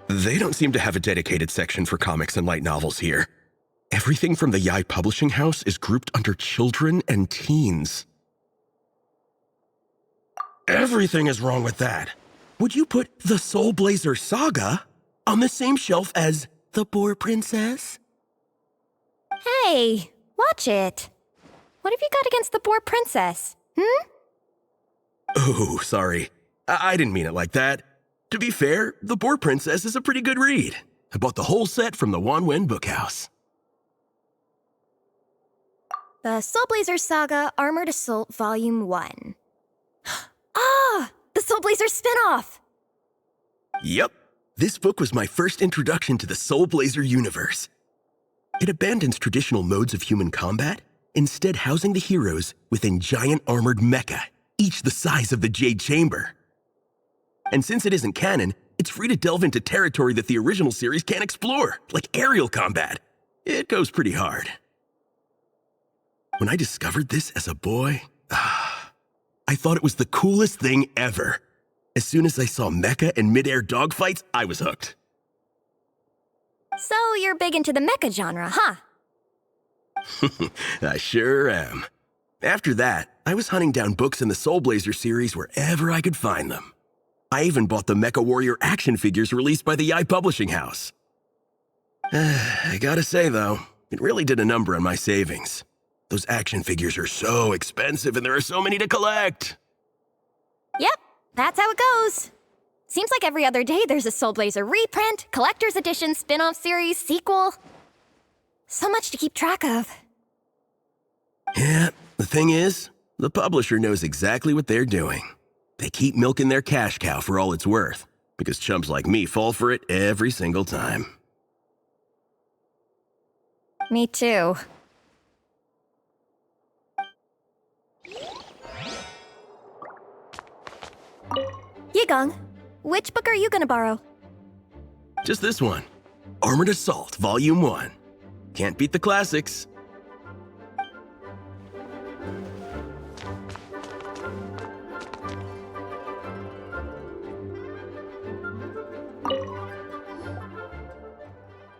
They don't seem to have a dedicated section for comics and light novels here. Everything from the Yai Publishing House is grouped under children and teens. Everything is wrong with that. Would you put the Soulblazers Saga on the same shelf as The Boar Princess? Hey, watch it. What have you got against the Boar Princess? Oh, sorry. I didn't mean it like that. To be fair, The Boar Princess is a pretty good read. I bought the whole set from the Wanwen Bookhouse. The Soulblazers Saga Armored Assault Volume 1. Ah! The Soulblazers spin-off! Yep. This book was my first introduction to the Soulblazer universe. It abandons traditional modes of human combat, instead housing the heroes within giant armored mecha, each the size of the Jade Chamber. And since it isn't canon, it's free to delve into territory that the original series can't explore, like aerial combat. It goes pretty hard. When I discovered this as a boy, I thought it was the coolest thing ever. As soon as I saw mecha and mid-air dogfights, I was hooked. So you're big into the mecha genre, huh? I sure am. After that, I was hunting down books in the Soulblazer series wherever I could find them. I even bought the Mecha Warrior action figures released by the Yai Publishing House. I gotta say, though, it really did a number on my savings. Those action figures are so expensive and there are so many to collect. Yep, that's how it goes. Seems like every other day there's a Soulblazer reprint, collector's edition, spin-off series, sequel. So much to keep track of. Yeah, the thing is, the publisher knows exactly what they're doing. They keep milking their cash cow for all it's worth, because chumps like me fall for it every single time. Me too. Yigong, which book are you gonna borrow? Just this one. Armored Assault, Volume 1. Can't beat the classics.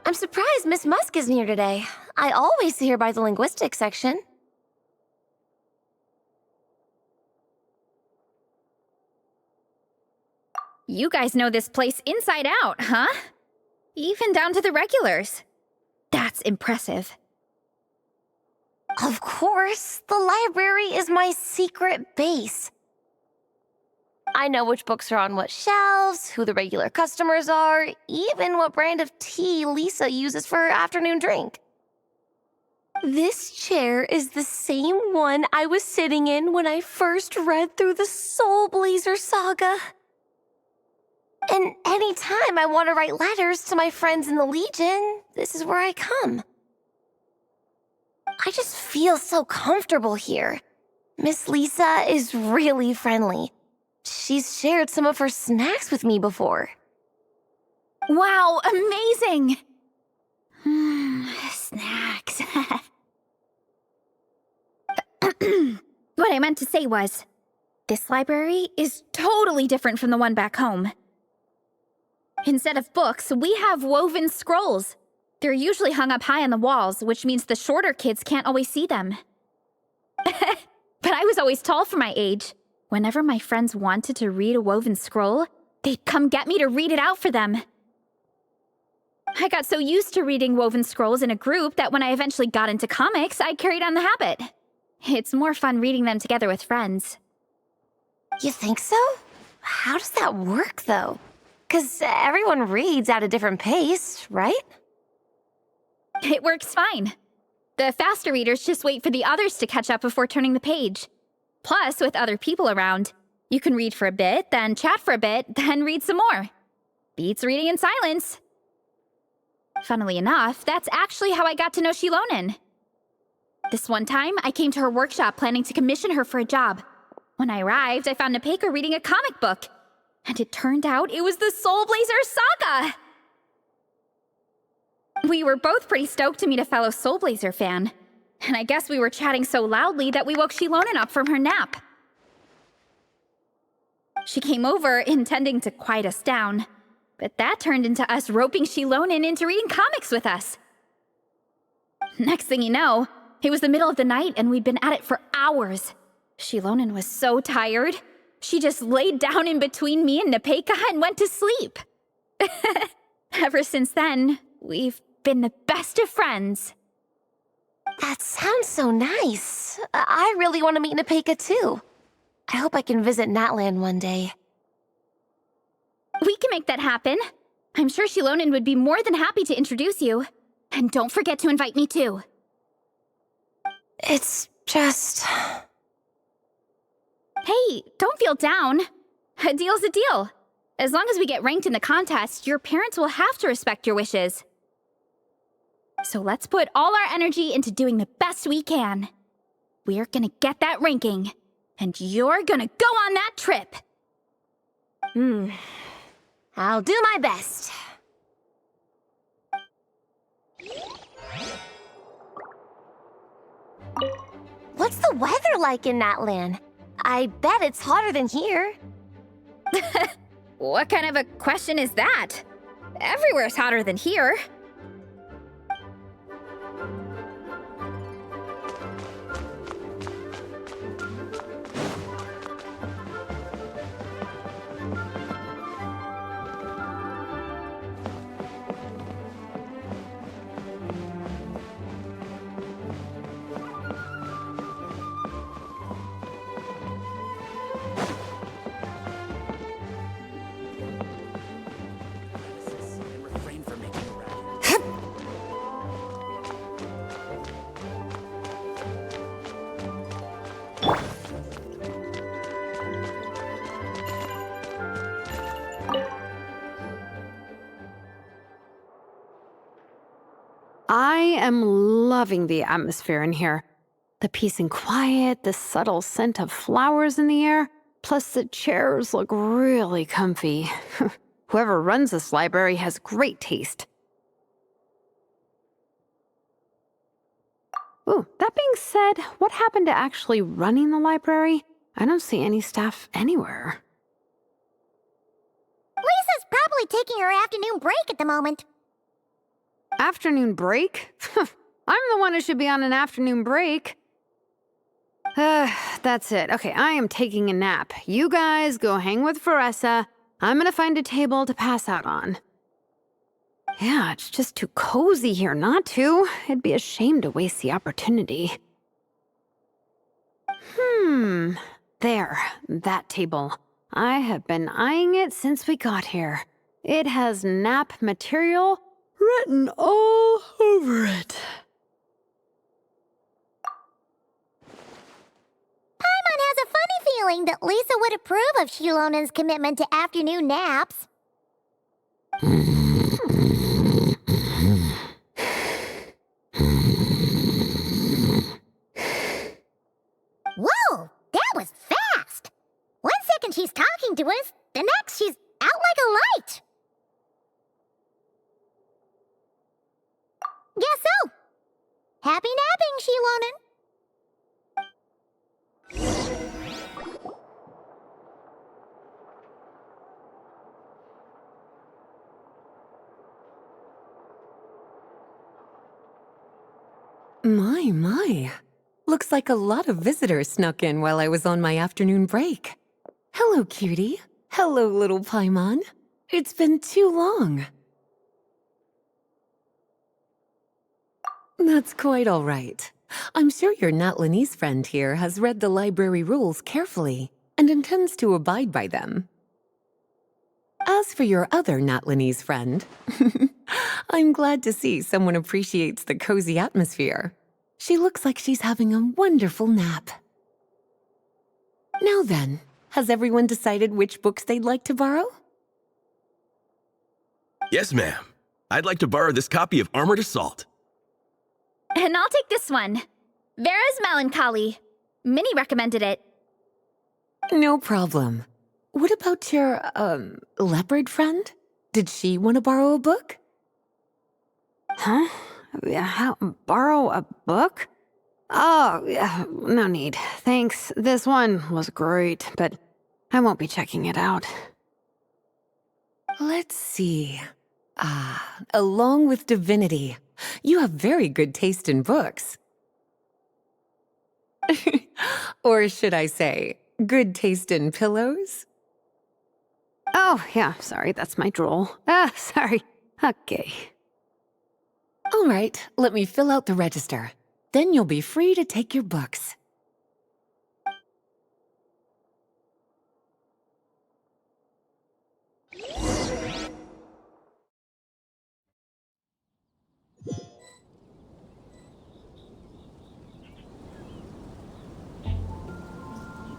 I'm surprised Miss Musk isn't here today. I always see her by the linguistics section. You guys know this place inside out, huh? Even down to the regulars. That's impressive. Of course, the library is my secret base. I know which books are on what shelves, who the regular customers are, even what brand of tea Lisa uses for her afternoon drink. This chair is the same one I was sitting in when I first read through the Soulblazer saga. And anytime I want to write letters to my friends in the Legion, this is where I come. I just feel so comfortable here. Miss Lisa is really friendly. She's shared some of her snacks with me before. Wow, amazing! Snacks. I meant to say was, this library is totally different from the one back home. Instead of books, we have woven scrolls. They're usually hung up high on the walls, which means the shorter kids can't always see them. But I was always tall for my age. Whenever my friends wanted to read a woven scroll, they'd come get me to read it out for them. I got so used to reading woven scrolls in a group that when I eventually got into comics, I carried on the habit. It's more fun reading them together with friends. You think so? How does that work, though? 'Cause everyone reads at a different pace, right? It works fine. The faster readers just wait for the others to catch up before turning the page. Plus, with other people around, you can read for a bit, then chat for a bit, then read some more. Beats reading in silence. Funnily enough, that's actually how I got to know Shilonen. This one time, I came to her workshop planning to commission her for a job. When I arrived, I found Nepeka reading a comic book. And it turned out it was the Soulblazers saga! We were both pretty stoked to meet a fellow Soulblazer fan. And I guess we were chatting so loudly that we woke Shilonen up from her nap. She came over intending to quiet us down, but that turned into us roping Shilonen into reading comics with us. Next thing you know, it was the middle of the night and we'd been at it for hours. Shilonen was so tired, she just laid down in between me and Nepeka and went to sleep. Ever since then, we've been the best of friends. That sounds so nice. I really want to meet Nepeka too. I hope I can visit Natland one day. We can make that happen. I'm sure Shilonen would be more than happy to introduce you. And don't forget to invite me too. It's just... Hey, don't feel down. A deal's a deal. As long as we get ranked in the contest, your parents will have to respect your wishes. So let's put all our energy into doing the best we can. We're gonna get that ranking, and you're gonna go on that trip. I'll do my best. What's the weather like in Natland? I bet it's hotter than here. What kind of a question is that? Everywhere's hotter than here. I am loving the atmosphere in here. The peace and quiet, the subtle scent of flowers in the air, plus the chairs look really comfy. Whoever runs this library has great taste. Ooh, that being said, what happened to actually running the library? I don't see any staff anywhere. Lisa's probably taking her afternoon break at the moment. Afternoon break? I'm the one who should be on an afternoon break. That's it. Okay, I am taking a nap. You guys go hang with Faressa. I'm gonna find a table to pass out on. Yeah, it's just too cozy here not to. It'd be a shame to waste the opportunity. There, that table. I have been eyeing it since we got here. It has nap material written all over it. Paimon has a funny feeling that Lisa would approve of Shilonen's commitment to afternoon naps. Whoa, that was fast! 1 second she's talking to us, the next she's out like a light. Guess so. Happy napping, Shilonen. My. Looks like a lot of visitors snuck in while I was on my afternoon break. Hello, cutie. Hello, little Paimon. It's been too long. That's quite all right. I'm sure your Natlanese friend here has read the library rules carefully and intends to abide by them. As for your other Natlanese friend, I'm glad to see someone appreciates the cozy atmosphere. She looks like she's having a wonderful nap. Now then, has everyone decided which books they'd like to borrow? Yes, ma'am. I'd like to borrow this copy of Armored Assault. And I'll take this one. Vera's Melancholy. Minnie recommended it. No problem. What about your, leopard friend? Did she want to borrow a book? Huh? How, borrow a book? Oh, yeah, no need. Thanks. This one was great, but I won't be checking it out. Let's see. Along with Divinity, you have very good taste in books. Or should I say, good taste in pillows? Oh, yeah, sorry, that's my drool. Sorry. Okay. All right, let me fill out the register. Then you'll be free to take your books.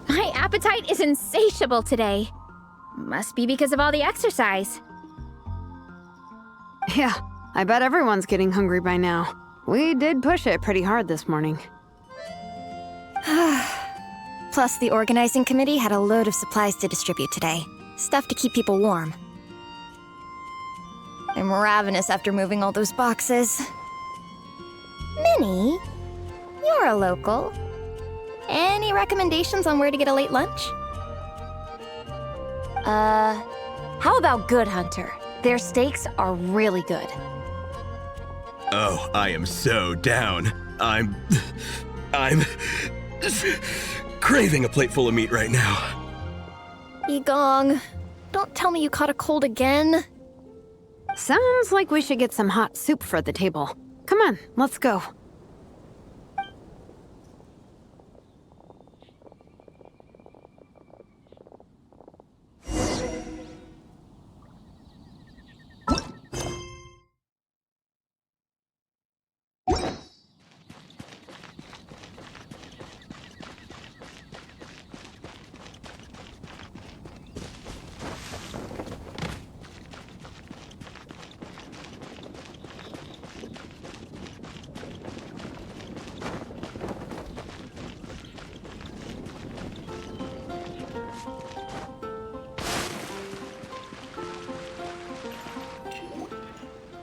My appetite is insatiable today. Must be because of all the exercise. Yeah, I bet everyone's getting hungry by now. We did push it pretty hard this morning. Plus, the organizing committee had a load of supplies to distribute today. Stuff to keep people warm. I'm ravenous after moving all those boxes. Minnie, you're a local. Any recommendations on where to get a late lunch? How about Good Hunter? Their steaks are really good. Oh, I am so down. I'm craving a plate full of meat right now. Yigong, don't tell me you caught a cold again. Sounds like we should get some hot soup for the table. Come on, let's go.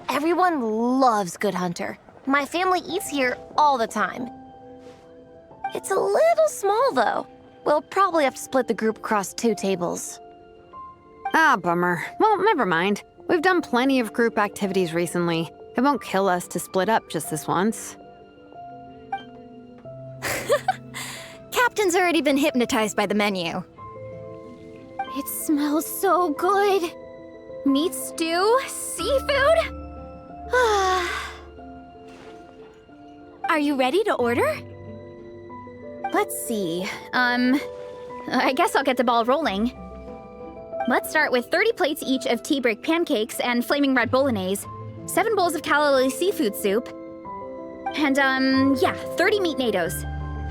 Everyone loves Good Hunter. My family eats here all the time. It's a little small, though. We'll probably have to split the group across 2 tables. Ah, bummer. Well, never mind. We've done plenty of group activities recently. It won't kill us to split up just this once. Captain's already been hypnotized by the menu. It smells so good. Meat stew? Seafood? Are you ready to order? Let's see. I guess I'll get the ball rolling. Let's start with 30 plates each of tea break pancakes and flaming red bolognese, 7 bowls of calla lily seafood soup, and 30 meat nados.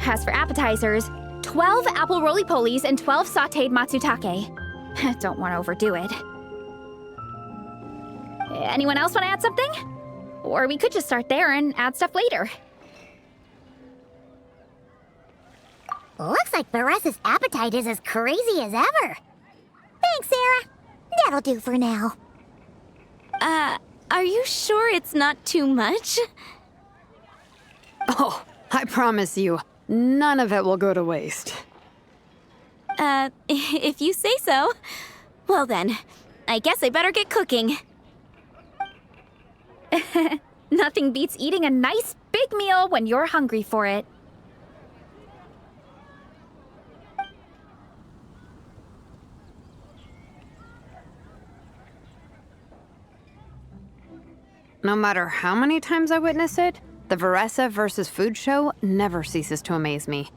As for appetizers, 12 apple roly-polies and 12 sautéed matsutake. Don't want to overdo it. Anyone else want to add something? Or we could just start there and add stuff later. Looks like Beres's appetite is as crazy as ever. Thanks, Sarah. That'll do for now. Are you sure it's not too much? Oh, I promise you, none of it will go to waste. If you say so. Well then, I guess I better get cooking. Nothing beats eating a nice big big meal when you're hungry for it. No matter how many times I witness it, the Veressa versus Food show never ceases to amaze me.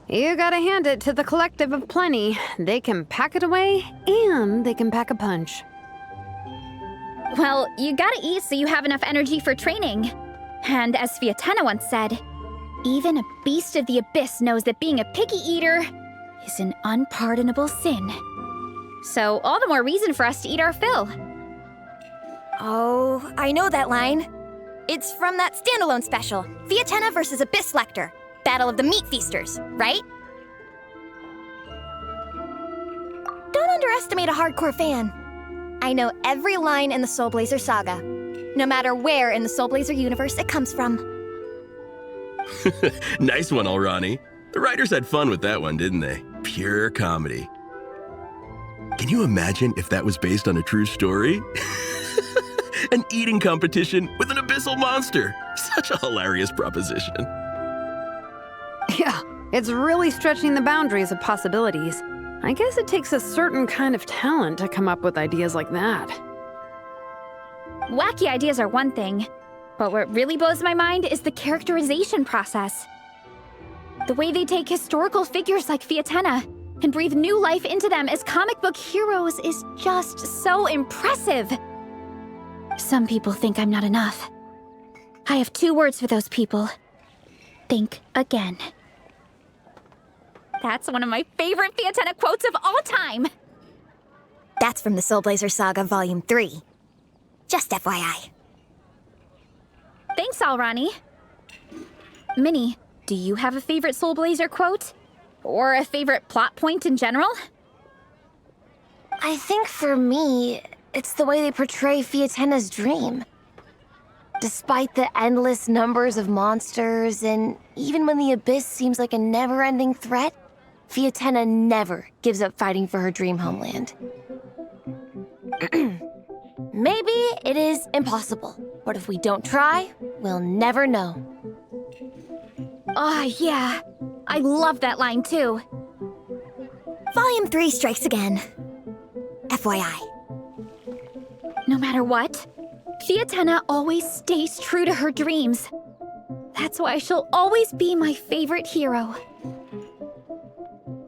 You gotta hand it to the collective of plenty. They can pack it away, and they can pack a punch. Well, you gotta eat so you have enough energy for training. And as Fietena once said, even a beast of the abyss knows that being a picky eater is an unpardonable sin. So all the more reason for us to eat our fill. Oh, I know that line. It's from that standalone special, Fietena versus Abyss Lecter, Battle of the Meat Feasters, right? Don't underestimate a hardcore fan. I know every line in the Soulblazer saga, no matter where in the Soulblazer universe it comes from. Nice one, Alrani. The writers had fun with that one, didn't they? Pure comedy. Can you imagine if that was based on a true story? An eating competition with an abyssal monster. Such a hilarious proposition. Yeah, it's really stretching the boundaries of possibilities. I guess it takes a certain kind of talent to come up with ideas like that. Wacky ideas are one thing, but what really blows my mind is the characterization process. The way they take historical figures like Fietena and breathe new life into them as comic book heroes is just so impressive. Some people think I'm not enough. I have 2 words for those people. Think again. That's one of my favorite Fietena quotes of all time. That's from the Soulblazer Saga Volume 3. Just FYI. Thanks, Alrani. Minnie, do you have a favorite Soulblazer quote? Or a favorite plot point in general? I think for me, it's the way they portray Fietena's dream. Despite the endless numbers of monsters, and even when the Abyss seems like a never-ending threat, Fietena never gives up fighting for her dream homeland. Maybe it is impossible, but if we don't try, we'll never know. Oh, yeah. I love that line, too. Volume 3 strikes again. FYI. No matter what, Fietena always stays true to her dreams. That's why she'll always be my favorite hero.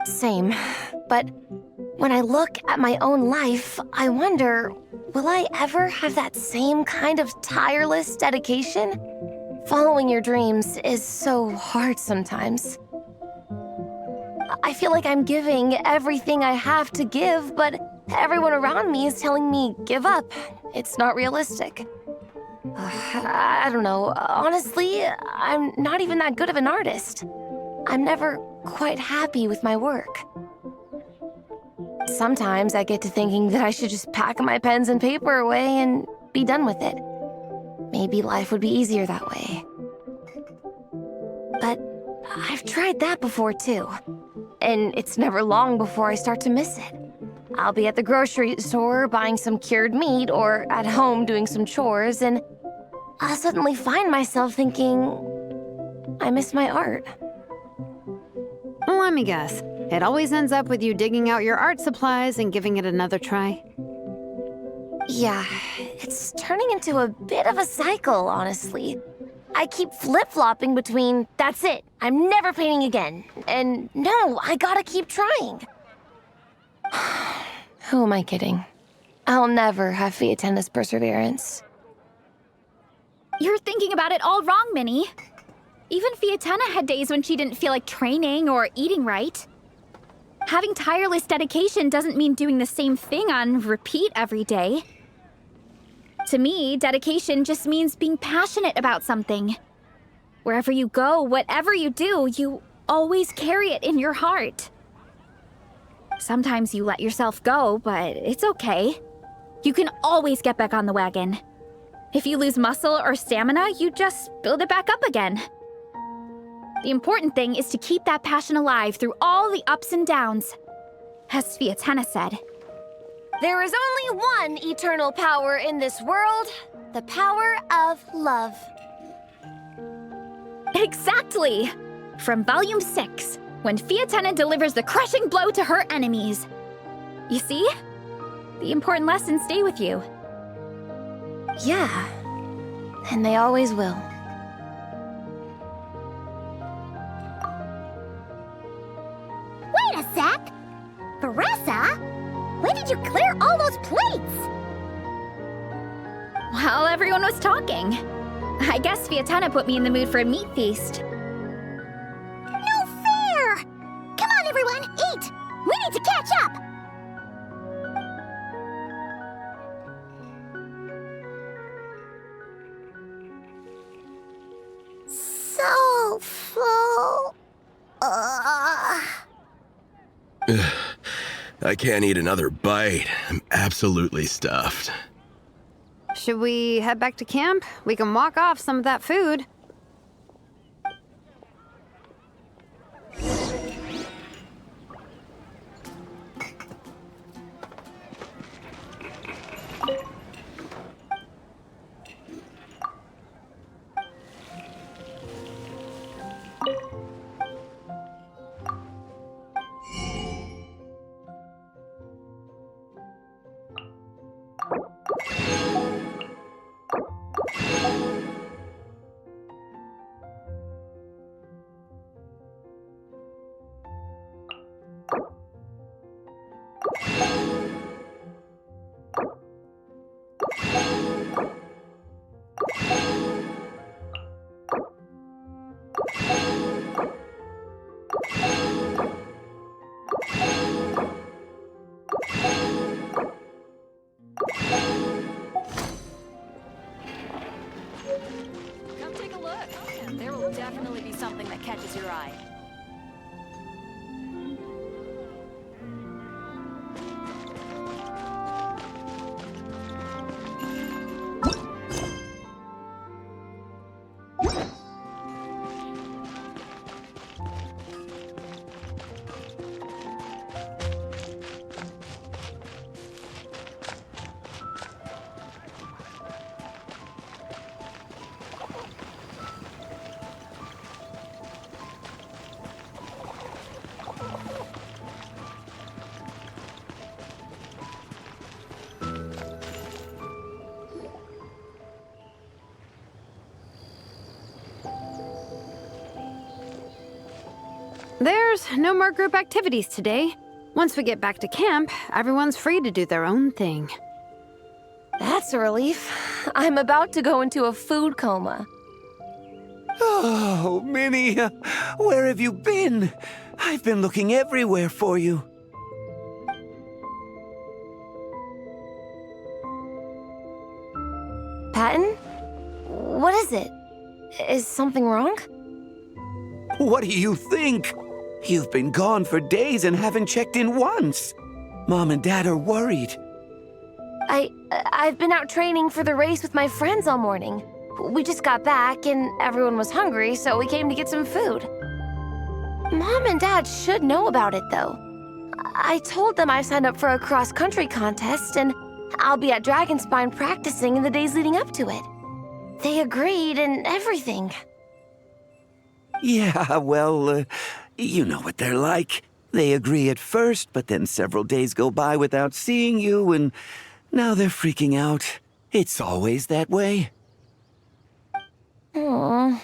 Same. But when I look at my own life, I wonder, will I ever have that same kind of tireless dedication? Following your dreams is so hard sometimes. I feel like I'm giving everything I have to give, but everyone around me is telling me, give up. It's not realistic. I don't know. Honestly, I'm not even that good of an artist. I'm never quite happy with my work. Sometimes I get to thinking that I should just pack my pens and paper away and be done with it. Maybe life would be easier that way. But I've tried that before too. And it's never long before I start to miss it. I'll be at the grocery store buying some cured meat or at home doing some chores, and I'll suddenly find myself thinking, I miss my art. Let me guess. It always ends up with you digging out your art supplies and giving it another try. Yeah, it's turning into a bit of a cycle, honestly. I keep flip-flopping between, that's it, I'm never painting again, and no, I gotta keep trying. Who am I kidding? I'll never have Fietena's perseverance. You're thinking about it all wrong, Minnie. Even Fietena had days when she didn't feel like training or eating right. Having tireless dedication doesn't mean doing the same thing on repeat every day. To me, dedication just means being passionate about something. Wherever you go, whatever you do, you always carry it in your heart. Sometimes you let yourself go, but it's okay. You can always get back on the wagon. If you lose muscle or stamina, you just build it back up again. The important thing is to keep that passion alive through all the ups and downs. As Fietena said, There is only one eternal power in this world, the power of love. Exactly! From Volume 6, when Fietena delivers the crushing blow to her enemies. You see? The important lessons stay with you. Yeah, and they always will. Wait a sec! Baressa? When did you clear all those plates? While everyone was talking. I guess Fietena put me in the mood for a meat feast. No fair! Come on, everyone, eat! We need to catch up! So full. I can't eat another bite. I'm absolutely stuffed. Should we head back to camp? We can walk off some of that food. Come take a look. There will definitely be something that catches your eye. There's no more group activities today. Once we get back to camp, everyone's free to do their own thing. That's a relief. I'm about to go into a food coma. Oh, Minnie, where have you been? I've been looking everywhere for you. Patton? What is it? Is something wrong? What do you think? You've been gone for days and haven't checked in once. Mom and Dad are worried. I've been out training for the race with my friends all morning. We just got back and everyone was hungry, so we came to get some food. Mom and Dad should know about it, though. I told them I signed up for a cross-country contest and I'll be at Dragonspine practicing in the days leading up to it. They agreed and everything. Yeah, well, you know what they're like. They agree at first, but then several days go by without seeing you, and now they're freaking out. It's always that way. Aww.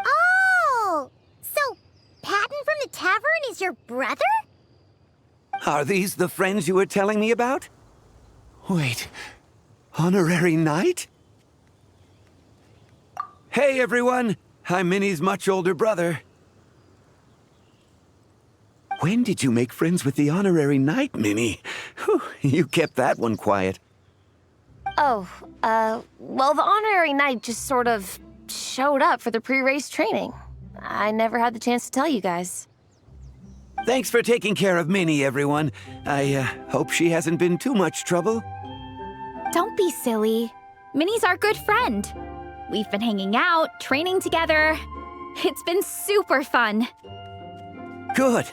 Oh! So, Patton from the tavern is your brother? Are these the friends you were telling me about? Wait, honorary knight? Hey, everyone! I'm Minnie's much older brother. When did you make friends with the honorary knight, Minnie? Whew, you kept that one quiet. Oh, well, the honorary knight just sort of showed up for the pre-race training. I never had the chance to tell you guys. Thanks for taking care of Minnie, everyone. I hope she hasn't been too much trouble. Don't be silly. Minnie's our good friend. We've been hanging out, training together. It's been super fun. Good.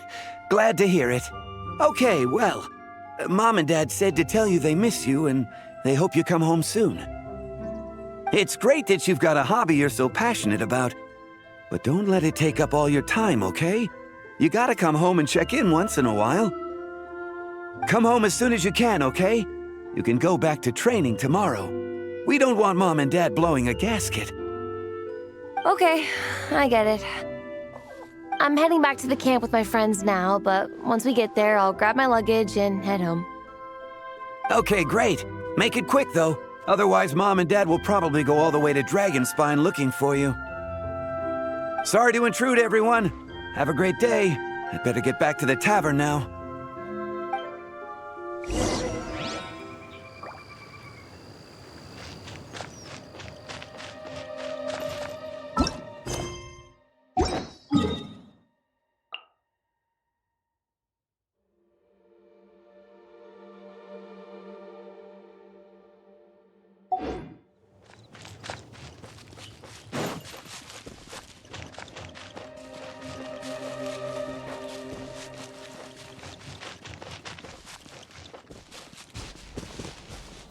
Glad to hear it. Okay, well, Mom and Dad said to tell you they miss you and they hope you come home soon. It's great that you've got a hobby you're so passionate about. But don't let it take up all your time, okay? You gotta come home and check in once in a while. Come home as soon as you can, okay? You can go back to training tomorrow. We don't want Mom and Dad blowing a gasket. Okay, I get it. I'm heading back to the camp with my friends now, but once we get there, I'll grab my luggage and head home. Okay, great. Make it quick, though. Otherwise, Mom and Dad will probably go all the way to Dragonspine looking for you. Sorry to intrude, everyone. Have a great day. I'd better get back to the tavern now.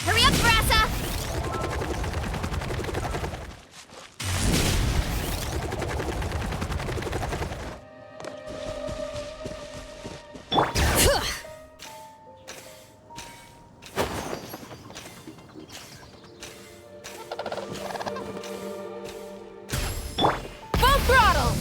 Hurry up, Brassa! Full throttle!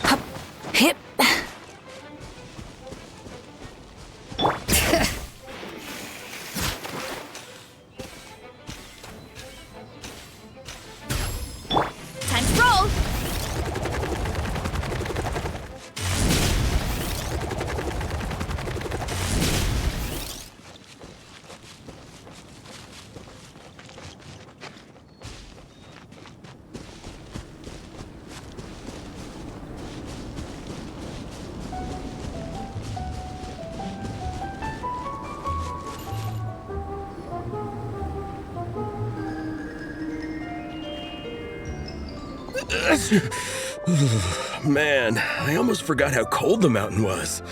Hup, hip. Time to roll! Man, I almost forgot how cold the mountain was.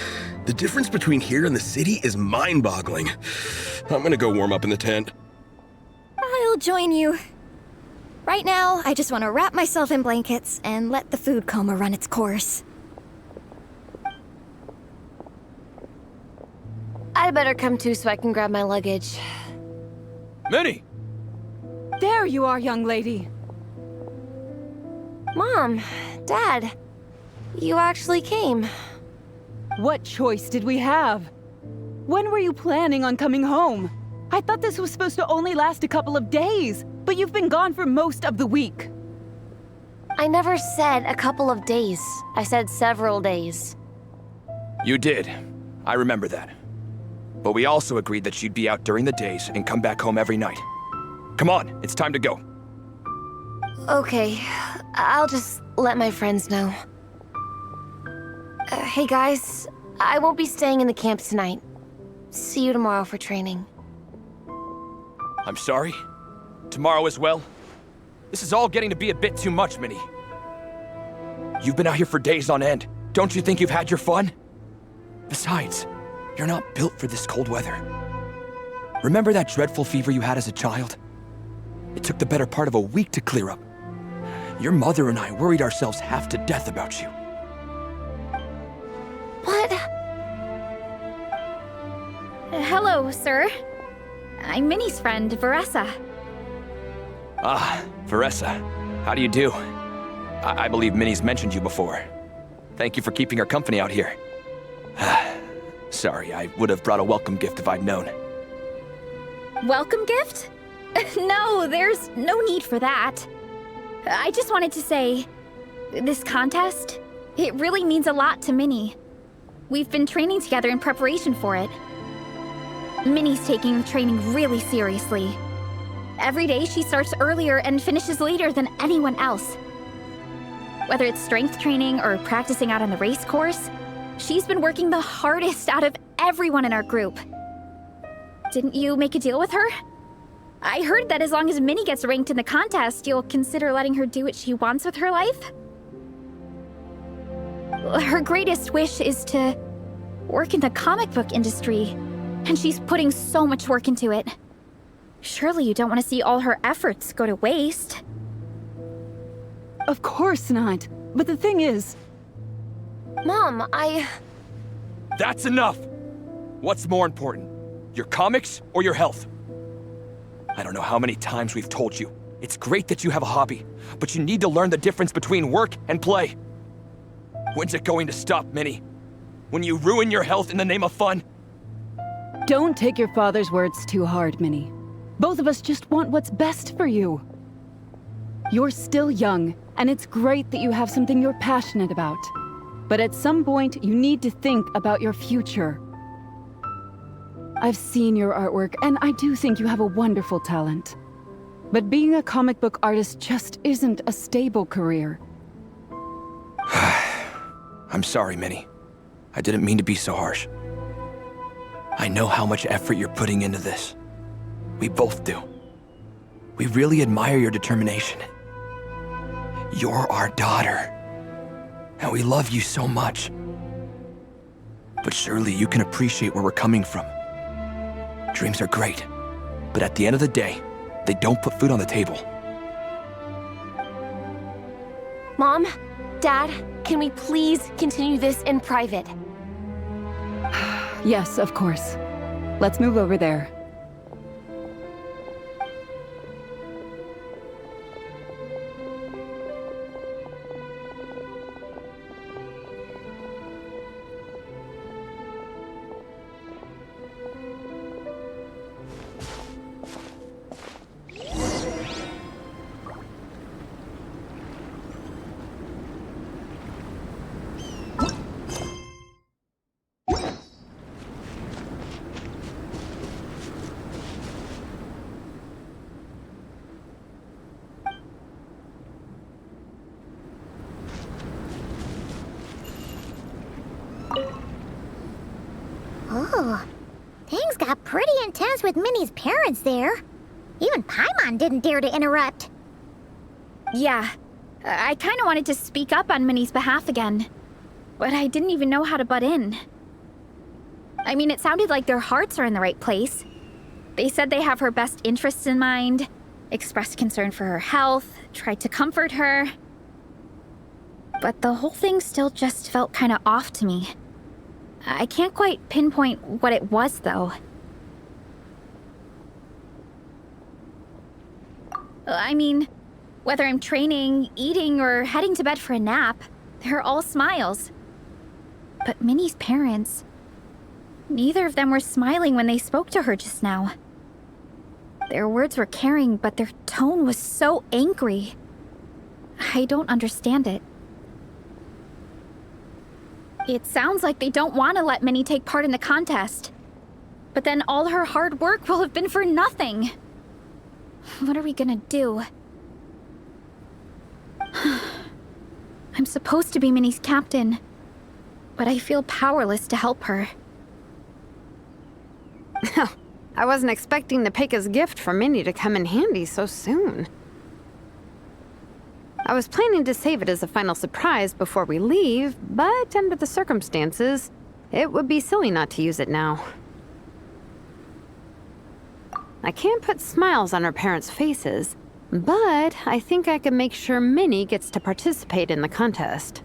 The difference between here and the city is mind-boggling. I'm gonna go warm up in the tent. I'll join you. Right now, I just want to wrap myself in blankets and let the food coma run its course. I'd better come too so I can grab my luggage. Minnie! There you are, young lady. Mom, Dad, you actually came. What choice did we have? When were you planning on coming home? I thought this was supposed to only last a couple of days, but you've been gone for most of the week. I never said a couple of days. I said several days. You did. I remember that. But we also agreed that you'd be out during the days and come back home every night. Come on, it's time to go. Okay, I'll just let my friends know. Hey guys, I won't be staying in the camp tonight. See you tomorrow for training. I'm sorry. Tomorrow as well. This is all getting to be a bit too much, Minnie. You've been out here for days on end. Don't you think you've had your fun? Besides, you're not built for this cold weather. Remember that dreadful fever you had as a child? It took the better part of a week to clear up. Your mother and I worried ourselves half to death about you. What? Hello, sir. I'm Minnie's friend, Veressa. Ah, Veressa. How do you do? I believe Minnie's mentioned you before. Thank you for keeping her company out here. Sorry, I would have brought a welcome gift if I'd known. Welcome gift? No, there's no need for that. I just wanted to say, this contest, it really means a lot to Minnie. We've been training together in preparation for it. Minnie's taking the training really seriously. Every day she starts earlier and finishes later than anyone else. Whether it's strength training or practicing out on the race course, she's been working the hardest out of everyone in our group. Didn't you make a deal with her? I heard that as long as Minnie gets ranked in the contest, you'll consider letting her do what she wants with her life? Her greatest wish is to work in the comic book industry, and she's putting so much work into it. Surely you don't want to see all her efforts go to waste. Of course not. But the thing is... Mom, That's enough! What's more important? Your comics or your health? I don't know how many times we've told you. It's great that you have a hobby, but you need to learn the difference between work and play. When's it going to stop, Minnie? When you ruin your health in the name of fun? Don't take your father's words too hard, Minnie. Both of us just want what's best for you. You're still young, and it's great that you have something you're passionate about. But at some point, you need to think about your future. I've seen your artwork, and I do think you have a wonderful talent. But being a comic book artist just isn't a stable career. I'm sorry, Minnie. I didn't mean to be so harsh. I know how much effort you're putting into this. We both do. We really admire your determination. You're our daughter. And we love you so much. But surely you can appreciate where we're coming from. Dreams are great, but at the end of the day, they don't put food on the table. Mom, Dad, can we please continue this in private? Yes, of course. Let's move over there. Oh, things got pretty intense with Minnie's parents there. Even Paimon didn't dare to interrupt. Yeah, I kinda wanted to speak up on Minnie's behalf again, but I didn't even know how to butt in. I mean, it sounded like their hearts are in the right place. They said they have her best interests in mind, expressed concern for her health, tried to comfort her. But the whole thing still just felt kinda off to me. I can't quite pinpoint what it was, though. I mean, whether I'm training, eating, or heading to bed for a nap, they're all smiles. But Minnie's parents... neither of them were smiling when they spoke to her just now. Their words were caring, but their tone was so angry. I don't understand it. It sounds like they don't want to let Minnie take part in the contest. But then all her hard work will have been for nothing. What are we gonna do? I'm supposed to be Minnie's captain, but I feel powerless to help her. I wasn't expecting the Peka's gift from Minnie to come in handy so soon. I was planning to save it as a final surprise before we leave, but under the circumstances, it would be silly not to use it now. I can't put smiles on her parents' faces, but I think I can make sure Minnie gets to participate in the contest.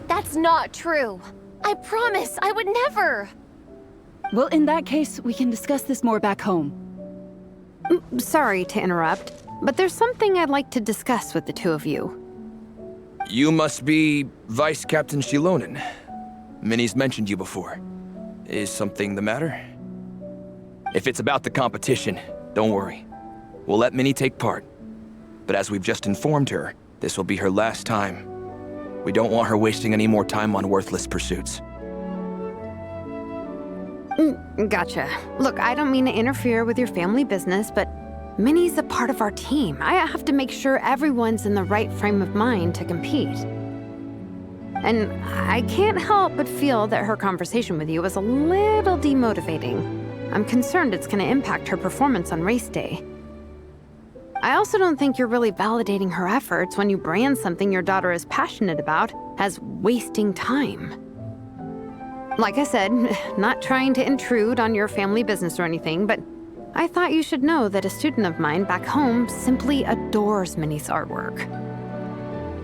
That's not true. I promise I would never. Well, in that case, we can discuss this more back home. Sorry to interrupt, but there's something I'd like to discuss with the two of you. You must be Vice Captain Shilonen. Minnie's mentioned you before. Is something the matter? If it's about the competition, don't worry. We'll let Minnie take part. But as we've just informed her, this will be her last time. We don't want her wasting any more time on worthless pursuits. Gotcha. Look, I don't mean to interfere with your family business, but Minnie's a part of our team. I have to make sure everyone's in the right frame of mind to compete. And I can't help but feel that her conversation with you was a little demotivating. I'm concerned it's going to impact her performance on race day. I also don't think you're really validating her efforts when you brand something your daughter is passionate about as wasting time. Like I said, not trying to intrude on your family business or anything, but I thought you should know that a student of mine back home simply adores Minnie's artwork.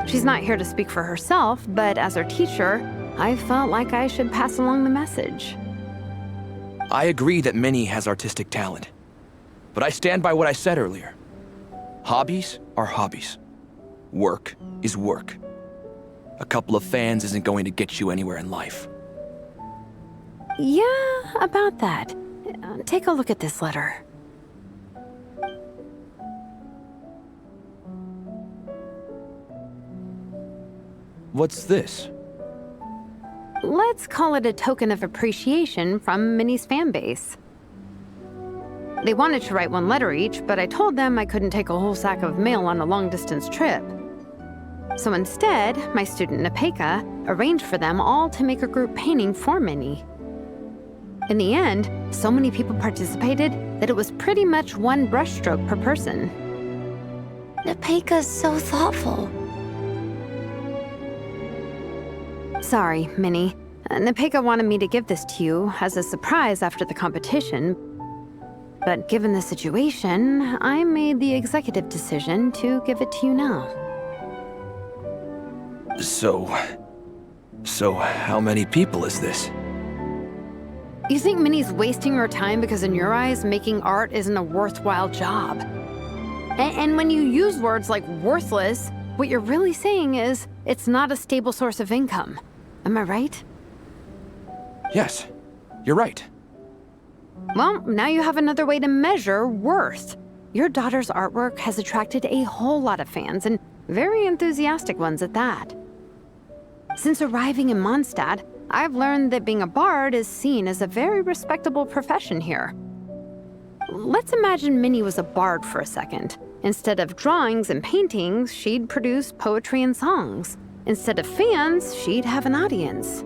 She's not here to speak for herself, but as her teacher, I felt like I should pass along the message. I agree that Minnie has artistic talent, but I stand by what I said earlier. Hobbies are hobbies. Work is work. A couple of fans isn't going to get you anywhere in life. Yeah, about that. Take a look at this letter. What's this? Let's call it a token of appreciation from Minnie's fan base. They wanted to write one letter each, but I told them I couldn't take a whole sack of mail on a long-distance trip. So instead, my student Nepeka arranged for them all to make a group painting for Minnie. In the end, so many people participated that it was pretty much one brushstroke per person. Nepeka's so thoughtful. Sorry, Minnie. Nepeka wanted me to give this to you as a surprise after the competition. But given the situation, I made the executive decision to give it to you now. So how many people is this? You think Minnie's wasting her time because in your eyes, making art isn't a worthwhile job? And when you use words like worthless, what you're really saying is it's not a stable source of income. Am I right? Yes, you're right. Well, now you have another way to measure worth. Your daughter's artwork has attracted a whole lot of fans, and very enthusiastic ones at that. Since arriving in Mondstadt, I've learned that being a bard is seen as a very respectable profession here. Let's imagine Minnie was a bard for a second. Instead of drawings and paintings, she'd produce poetry and songs. Instead of fans, she'd have an audience.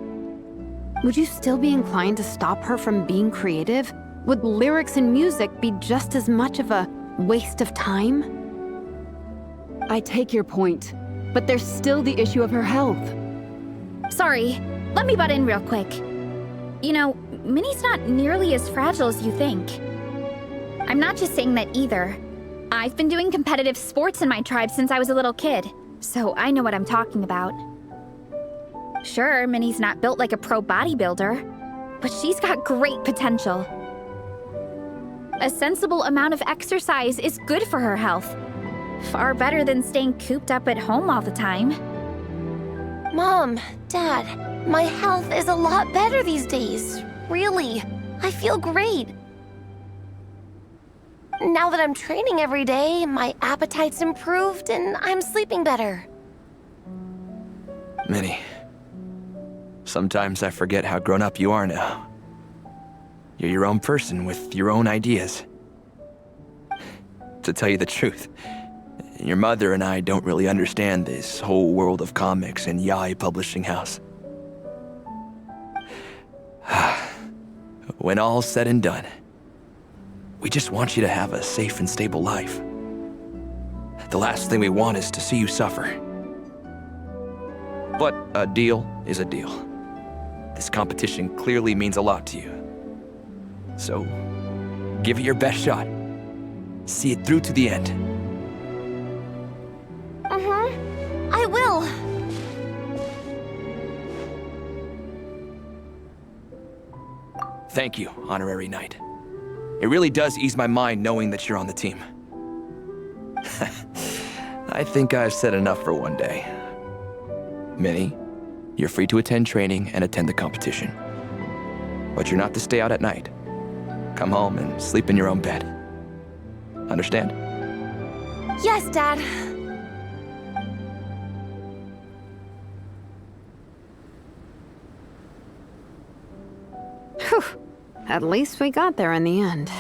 Would you still be inclined to stop her from being creative? Would lyrics and music be just as much of a waste of time? I take your point, but there's still the issue of her health. Sorry, let me butt in real quick. You know, Minnie's not nearly as fragile as you think. I'm not just saying that either. I've been doing competitive sports in my tribe since I was a little kid, so I know what I'm talking about. Sure, Minnie's not built like a pro bodybuilder, but she's got great potential. A sensible amount of exercise is good for her health. Far better than staying cooped up at home all the time. Mom, Dad, my health is a lot better these days. Really, I feel great. Now that I'm training every day, my appetite's improved and I'm sleeping better. Minnie, sometimes I forget how grown up you are now. You're your own person with your own ideas. To tell you the truth, your mother and I don't really understand this whole world of comics and Yaoi Publishing House. When all's said and done, we just want you to have a safe and stable life. The last thing we want is to see you suffer. But a deal is a deal. This competition clearly means a lot to you. So, give it your best shot. See it through to the end. I will. Thank you, Honorary Knight. It really does ease my mind knowing that you're on the team. I think I've said enough for one day. Minnie, you're free to attend training and attend the competition. But you're not to stay out at night. Come home and sleep in your own bed. Understand? Yes, Dad. Whew. At least we got there in the end.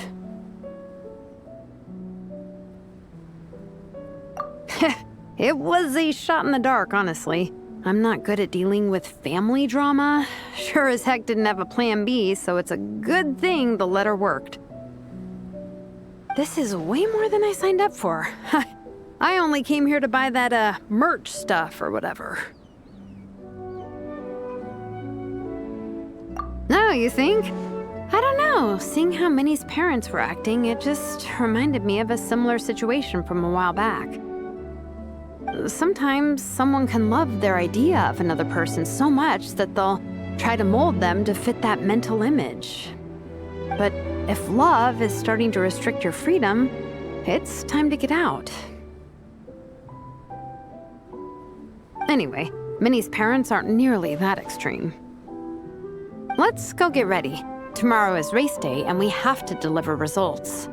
It was a shot in the dark, honestly. I'm not good at dealing with family drama. Sure as heck didn't have a plan B, so it's a good thing the letter worked. This is way more than I signed up for. I only came here to buy that, merch stuff or whatever. No, you think? I don't know. Seeing how Minnie's parents were acting, it just reminded me of a similar situation from a while back. Sometimes someone can love their idea of another person so much that they'll try to mold them to fit that mental image. But if love is starting to restrict your freedom, it's time to get out. Anyway, Minnie's parents aren't nearly that extreme. Let's go get ready. Tomorrow is race day, and we have to deliver results.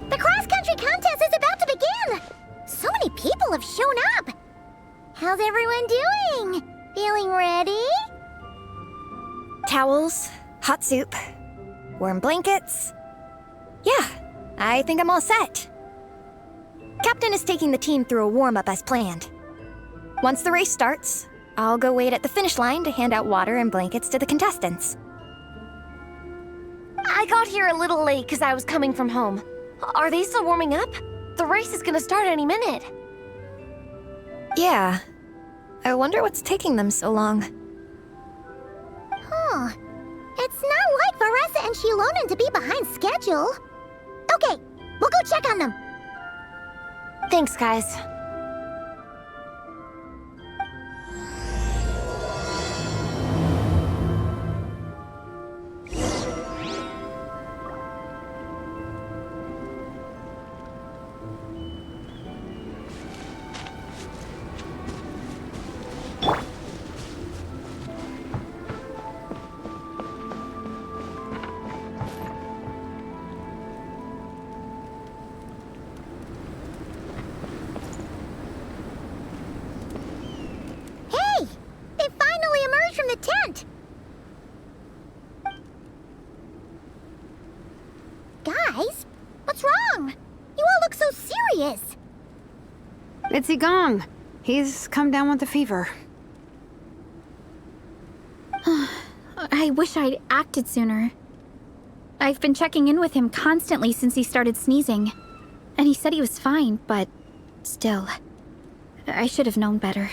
The cross-country contest is about to begin! So many people have shown up! How's everyone doing? Feeling ready? Towels, hot soup, warm blankets. Yeah, I think I'm all set. Captain is taking the team through a warm-up as planned. Once the race starts, I'll go wait at the finish line to hand out water and blankets to the contestants. I got here a little late because I was coming from home. Are they still warming up? The race is gonna start any minute. Yeah. I wonder what's taking them so long. Huh. It's not like Varessa and Shilonen to be behind schedule. Okay, we'll go check on them. Thanks, guys. Guys, what's wrong? You all look so serious. It's Igong. He's come down with a fever. I wish I'd acted sooner. I've been checking in with him constantly since he started sneezing. And he said he was fine, but still, I should have known better.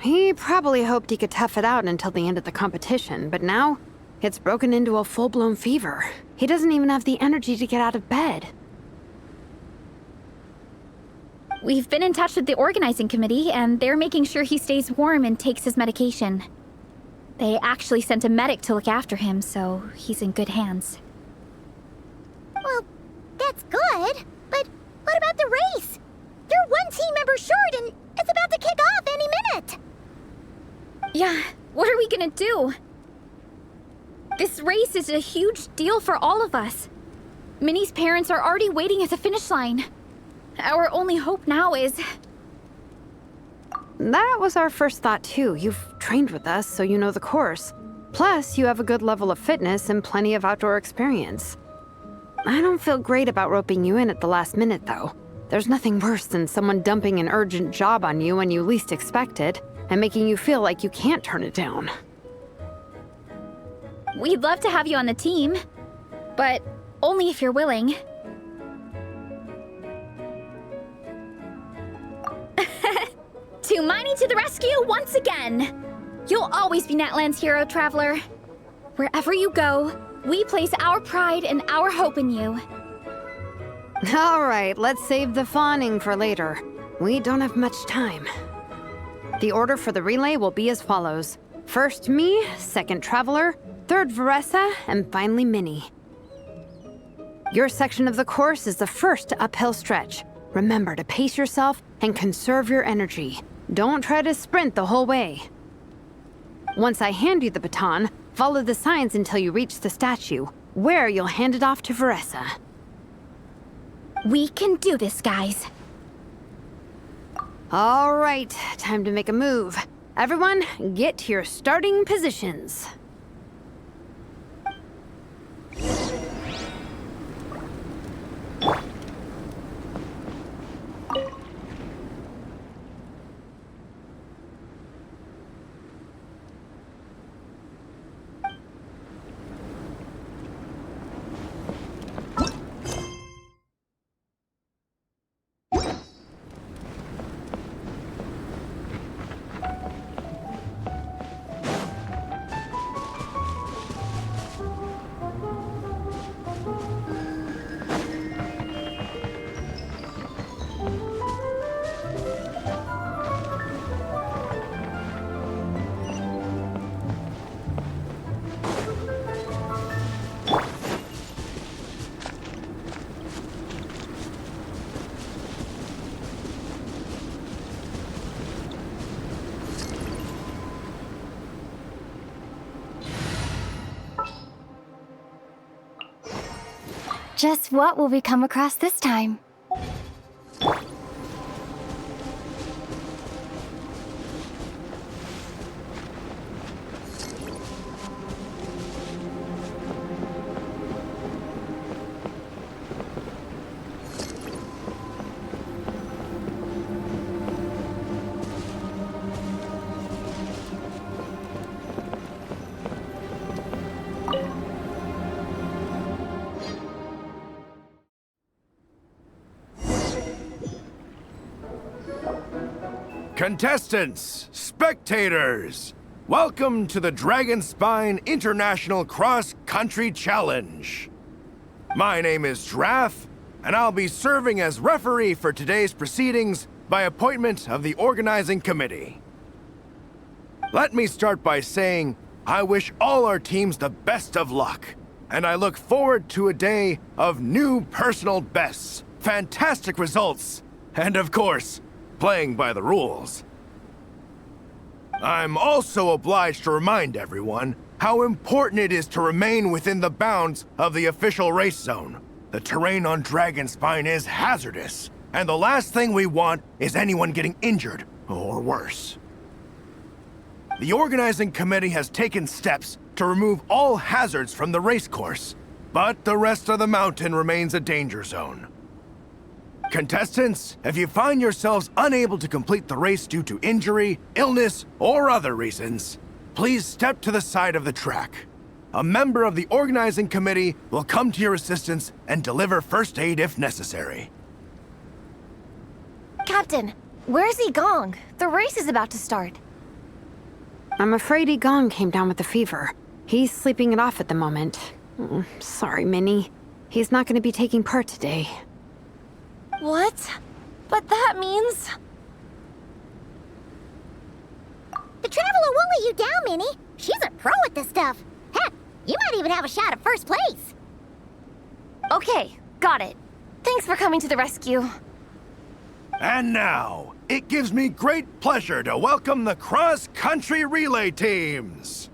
He probably hoped he could tough it out until the end of the competition, but now it's broken into a full-blown fever. He doesn't even have the energy to get out of bed. We've been in touch with the organizing committee, and they're making sure he stays warm and takes his medication. They actually sent a medic to look after him, so he's in good hands. the race. You're one team member short and it's about to kick off any minute. Yeah, what are we gonna do? This race is a huge deal for all of us. Minnie's parents are already waiting at the finish line. Our only hope now is... That was our first thought too. You've trained with us, so you know the course. Plus, you have a good level of fitness and plenty of outdoor experience. I don't feel great about roping you in at the last minute, though. There's nothing worse than someone dumping an urgent job on you when you least expect it, and making you feel like you can't turn it down. We'd love to have you on the team, but only if you're willing. To Miney to the rescue once again! You'll always be Natlan's hero, Traveler. Wherever you go, we place our pride and our hope in you. All right, let's save the fawning for later. We don't have much time. The order for the relay will be as follows. First me, second Traveler, third Veressa, and finally Minnie. Your section of the course is the first uphill stretch. Remember to pace yourself and conserve your energy. Don't try to sprint the whole way. Once I hand you the baton, follow the signs until you reach the statue, where you'll hand it off to Veressa. We can do this, guys. All right, time to make a move. Everyone, get to your starting positions. Just what will we come across this time? Contestants, spectators, welcome to the Dragonspine International Cross Country Challenge. My name is Giraffe, and I'll be serving as referee for today's proceedings by appointment of the organizing committee. Let me start by saying I wish all our teams the best of luck, and I look forward to a day of new personal bests, fantastic results, and of course, playing by the rules. I'm also obliged to remind everyone how important it is to remain within the bounds of the official race zone. The terrain on Dragonspine is hazardous, and the last thing we want is anyone getting injured, or worse. The organizing committee has taken steps to remove all hazards from the race course, but the rest of the mountain remains a danger zone. Contestants, if you find yourselves unable to complete the race due to injury, illness, or other reasons, please step to the side of the track. A member of the organizing committee will come to your assistance and deliver first aid if necessary. Captain, where's Igong? The race is about to start. I'm afraid Igong came down with the fever. He's sleeping it off at the moment. Sorry, Minnie. He's not going to be taking part today. What? But that means... The Traveler won't let you down, Minnie. She's a pro at this stuff. Heck, you might even have a shot at first place. Okay, got it. Thanks for coming to the rescue. And now, it gives me great pleasure to welcome the cross-country relay teams.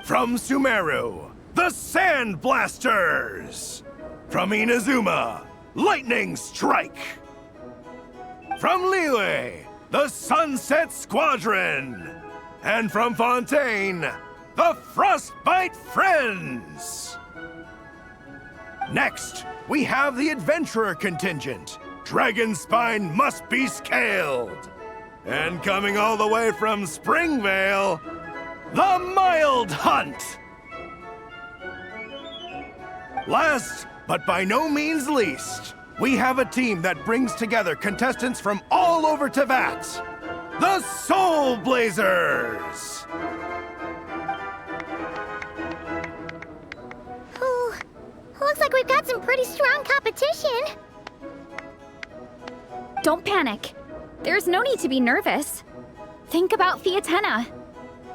From Sumeru, the Sand Blasters. From Inazuma, Lightning Strike. From Liyue, the Sunset Squadron. And from Fontaine, the Frostbite Friends. Next, we have the Adventurer contingent. Dragon Spine must be scaled. And coming all the way from Springvale, the Mild Hunt. Last, but by no means least, we have a team that brings together contestants from all over Teyvat. The Soulblazers! Ooh, looks like we've got some pretty strong competition. Don't panic. There's no need to be nervous. Think about Fietena.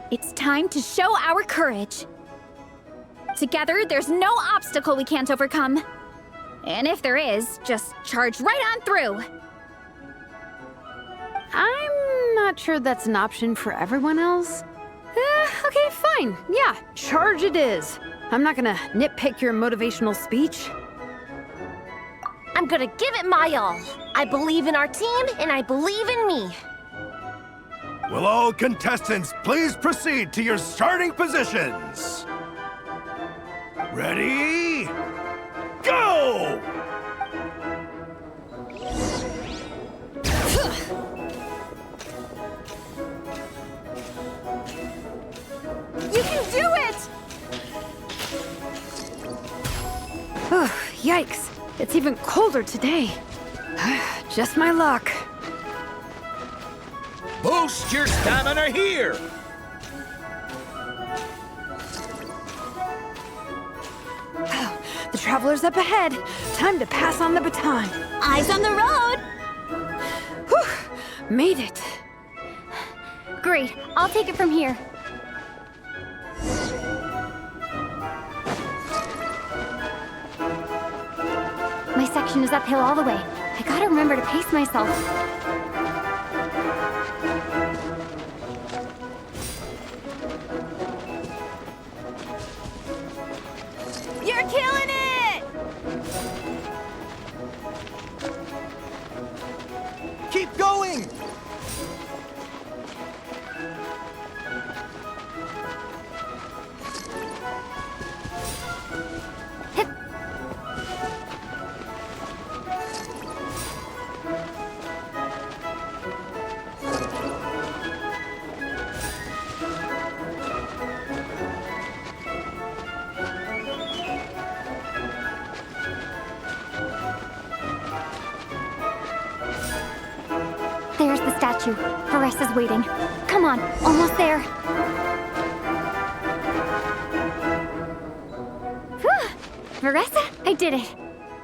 It's time to show our courage. Together, there's no obstacle we can't overcome. And if there is, just charge right on through. I'm not sure that's an option for everyone else. Okay, fine. Yeah, charge it is. I'm not gonna nitpick your motivational speech. I'm gonna give it my all. I believe in our team, and I believe in me. Will all contestants please proceed to your starting positions? Ready? Go! You can do it! Yikes. It's even colder today. Just my luck. Boost your stamina here! The traveler's up ahead. Time to pass on the baton. Eyes on the road! Whew, made it. Great, I'll take it from here. My section is uphill all the way. I gotta remember to pace myself. You're killing it! Keep going! There's the statue. Varesa's waiting. Come on, almost there. Whew. Varesa, I did it.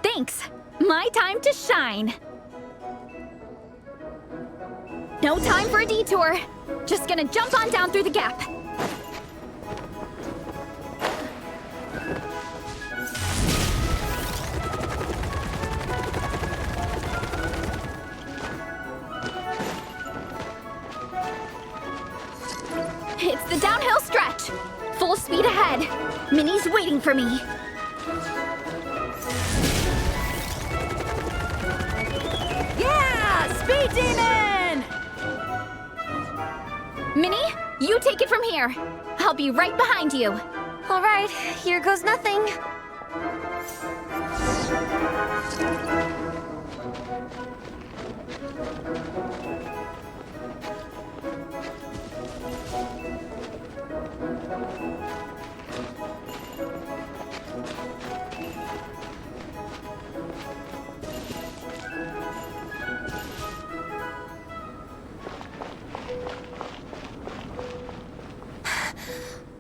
Thanks. My time to shine. No time for a detour. Just gonna jump on down through the gap. It's the downhill stretch. Full speed ahead. Minnie's waiting for me. Yeah! Speed Demon! Minnie, you take it from here. I'll be right behind you. All right, here goes nothing.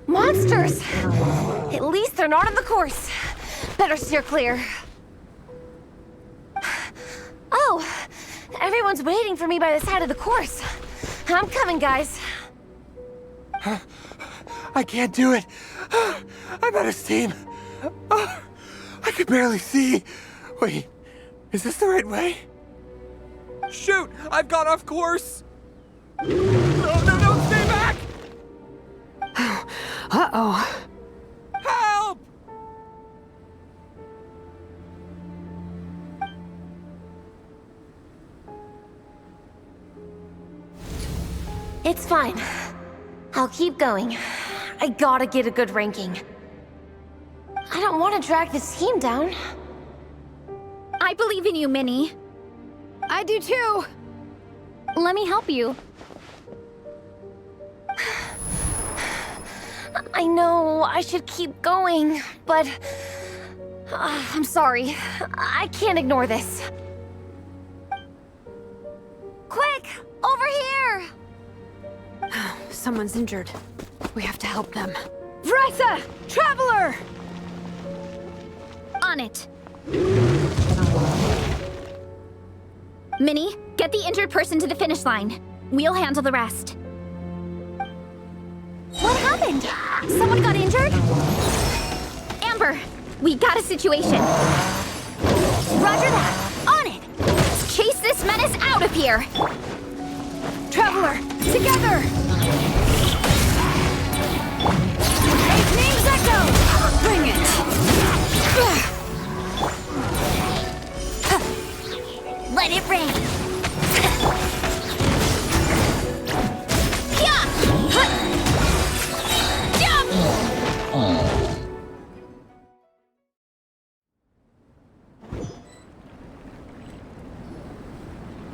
Monsters! At least they're not on the course. Better steer clear. Oh, everyone's waiting for me by the side of the course. I'm coming, guys. I can't do it. I'm out of steam. I can barely see. Wait, is this the right way? Shoot! I've gone off course! No, stay back! Uh-oh. Help! It's fine. I'll keep going. I gotta get a good ranking. I don't want to drag this team down. I believe in you, Minnie. I do too. Let me help you. I know I should keep going, but... I'm sorry. I can't ignore this. Quick! Over here! Someone's injured. We have to help them. Vresa! Traveler! On it. Minnie, get the injured person to the finish line. We'll handle the rest. What happened? Someone got injured? Amber, we got a situation. Roger that. On it. Let's chase this menace out of here. Traveler, together! Eight names echo! Bring it! Let it rain.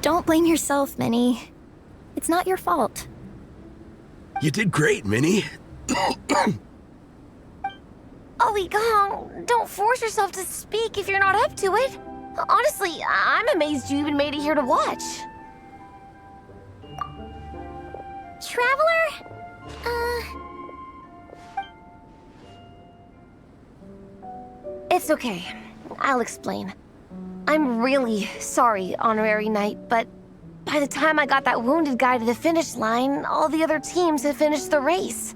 Don't blame yourself, Minnie. It's not your fault. You did great, Minnie. Ollie Gong, don't force yourself to speak if you're not up to it. Honestly, I'm amazed you even made it here to watch. Traveler? It's okay. I'll explain. I'm really sorry, Honorary Knight, but by the time I got that wounded guy to the finish line, all the other teams had finished the race.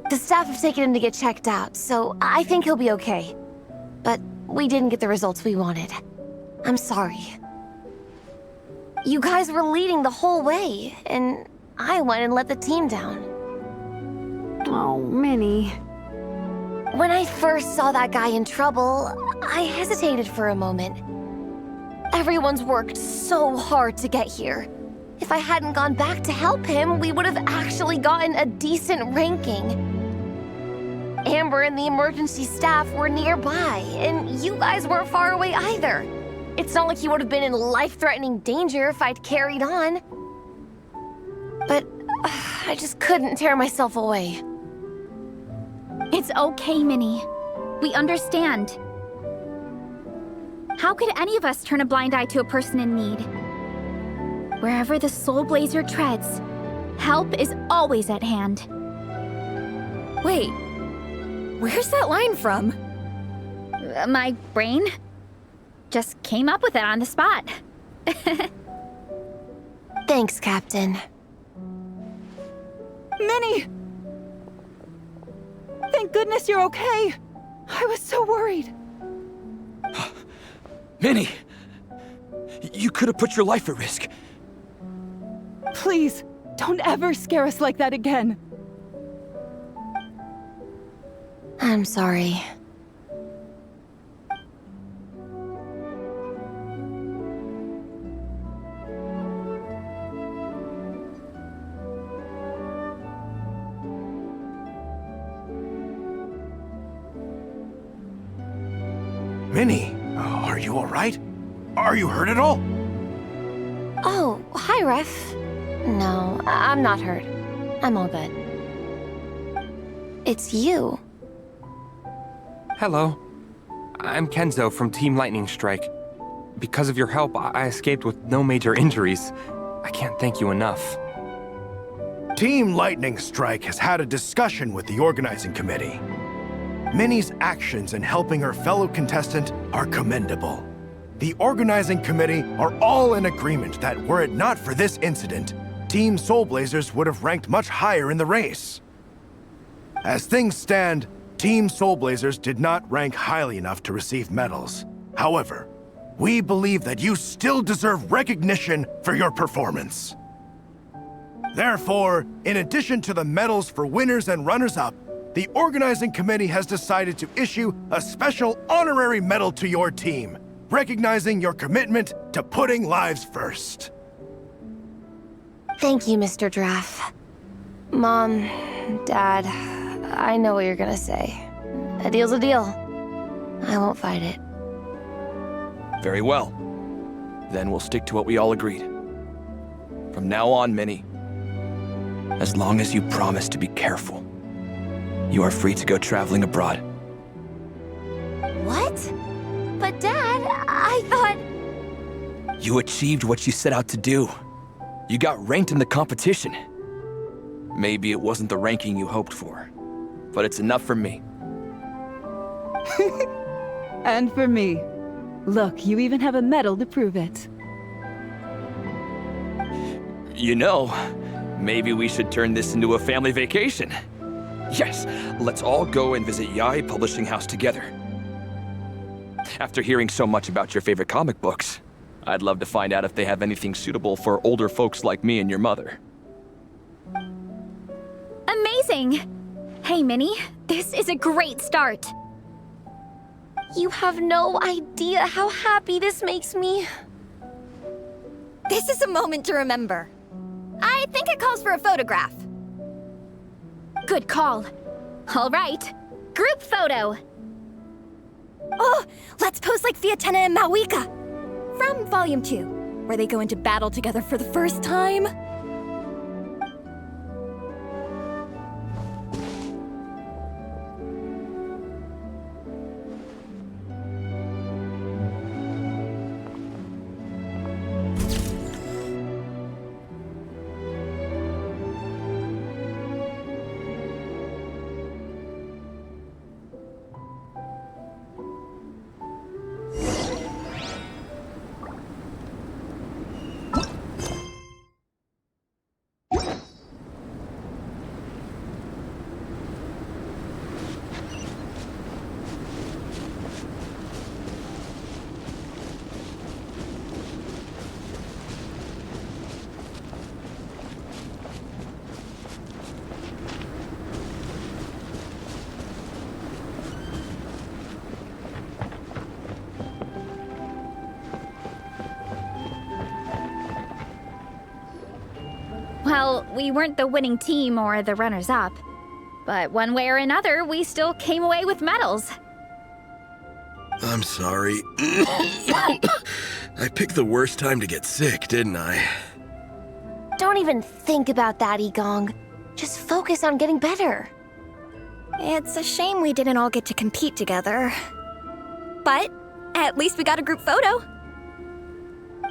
The staff have taken him to get checked out, so I think he'll be okay. But we didn't get the results we wanted. I'm sorry. You guys were leading the whole way, and I went and let the team down. Oh, Minnie. When I first saw that guy in trouble, I hesitated for a moment. Everyone's worked so hard to get here. If I hadn't gone back to help him, we would have actually gotten a decent ranking. Amber and the emergency staff were nearby, and you guys weren't far away either. It's not like he would have been in life-threatening danger if I'd carried on. But I just couldn't tear myself away. It's okay, Minnie. We understand. How could any of us turn a blind eye to a person in need? Wherever the Soulblazer treads, help is always at hand. Wait, where's that line from? My brain just came up with it on the spot. Thanks, Captain. Minnie! Thank goodness you're okay. I was so worried. Minnie! You could have put your life at risk. Please, don't ever scare us like that again. I'm sorry. Minnie, are you all right? Are you hurt at all? Oh, hi, Ref. No, I'm not hurt. I'm all good. It's you. Hello. I'm Kenzo from Team Lightning Strike. Because of your help, I escaped with no major injuries. I can't thank you enough. Team Lightning Strike has had a discussion with the organizing committee. Minnie's actions in helping her fellow contestant are commendable. The organizing committee are all in agreement that were it not for this incident, Team Soulblazers would have ranked much higher in the race. As things stand, Team Soulblazers did not rank highly enough to receive medals. However, we believe that you still deserve recognition for your performance. Therefore, in addition to the medals for winners and runners-up, the organizing committee has decided to issue a special honorary medal to your team, recognizing your commitment to putting lives first. Thank you, Mr. Draff. Mom, Dad, I know what you're gonna say. A deal's a deal. I won't fight it. Very well. Then we'll stick to what we all agreed. From now on, Minnie, as long as you promise to be careful, you are free to go traveling abroad. What? But Dad, I thought... You achieved what you set out to do. You got ranked in the competition. Maybe it wasn't the ranking you hoped for, but it's enough for me. And for me. Look, you even have a medal to prove it. You know, maybe we should turn this into a family vacation. Yes, let's all go and visit Yae Publishing House together. After hearing so much about your favorite comic books, I'd love to find out if they have anything suitable for older folks like me and your mother. Amazing! Hey, Minnie, this is a great start. You have no idea how happy this makes me. This is a moment to remember. I think it calls for a photograph. Good call. All right, group photo. Oh, let's pose like Fietena and Mawika from Volume 2, where they go into battle together for the first time. Well, we weren't the winning team or the runners-up. But one way or another, we still came away with medals. I'm sorry. I picked the worst time to get sick, didn't I? Don't even think about that, Igong. Just focus on getting better. It's a shame we didn't all get to compete together. But at least we got a group photo.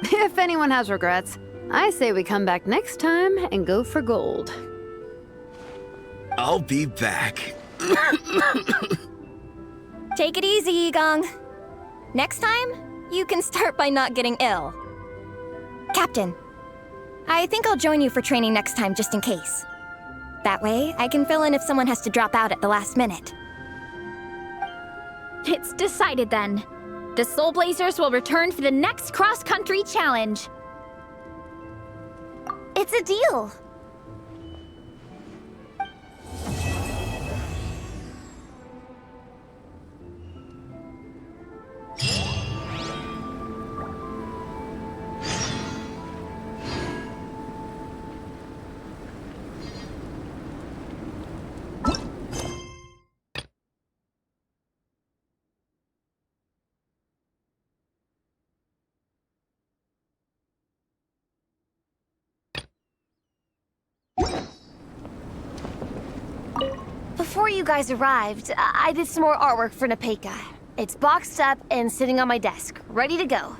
If anyone has regrets, I say we come back next time and go for gold. I'll be back. Take it easy, Igong. Next time, you can start by not getting ill. Captain, I think I'll join you for training next time just in case. That way, I can fill in if someone has to drop out at the last minute. It's decided then. The Soulblazers will return for the next cross-country challenge. It's a deal. Before you guys arrived, I did some more artwork for Nepeka. It's boxed up and sitting on my desk, ready to go.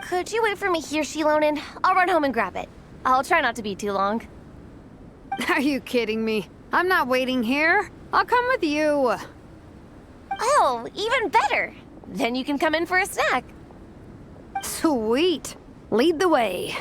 Could you wait for me here, Shilonen? I'll run home and grab it. I'll try not to be too long. Are you kidding me? I'm not waiting here. I'll come with you. Oh, even better. Then you can come in for a snack. Sweet. Lead the way.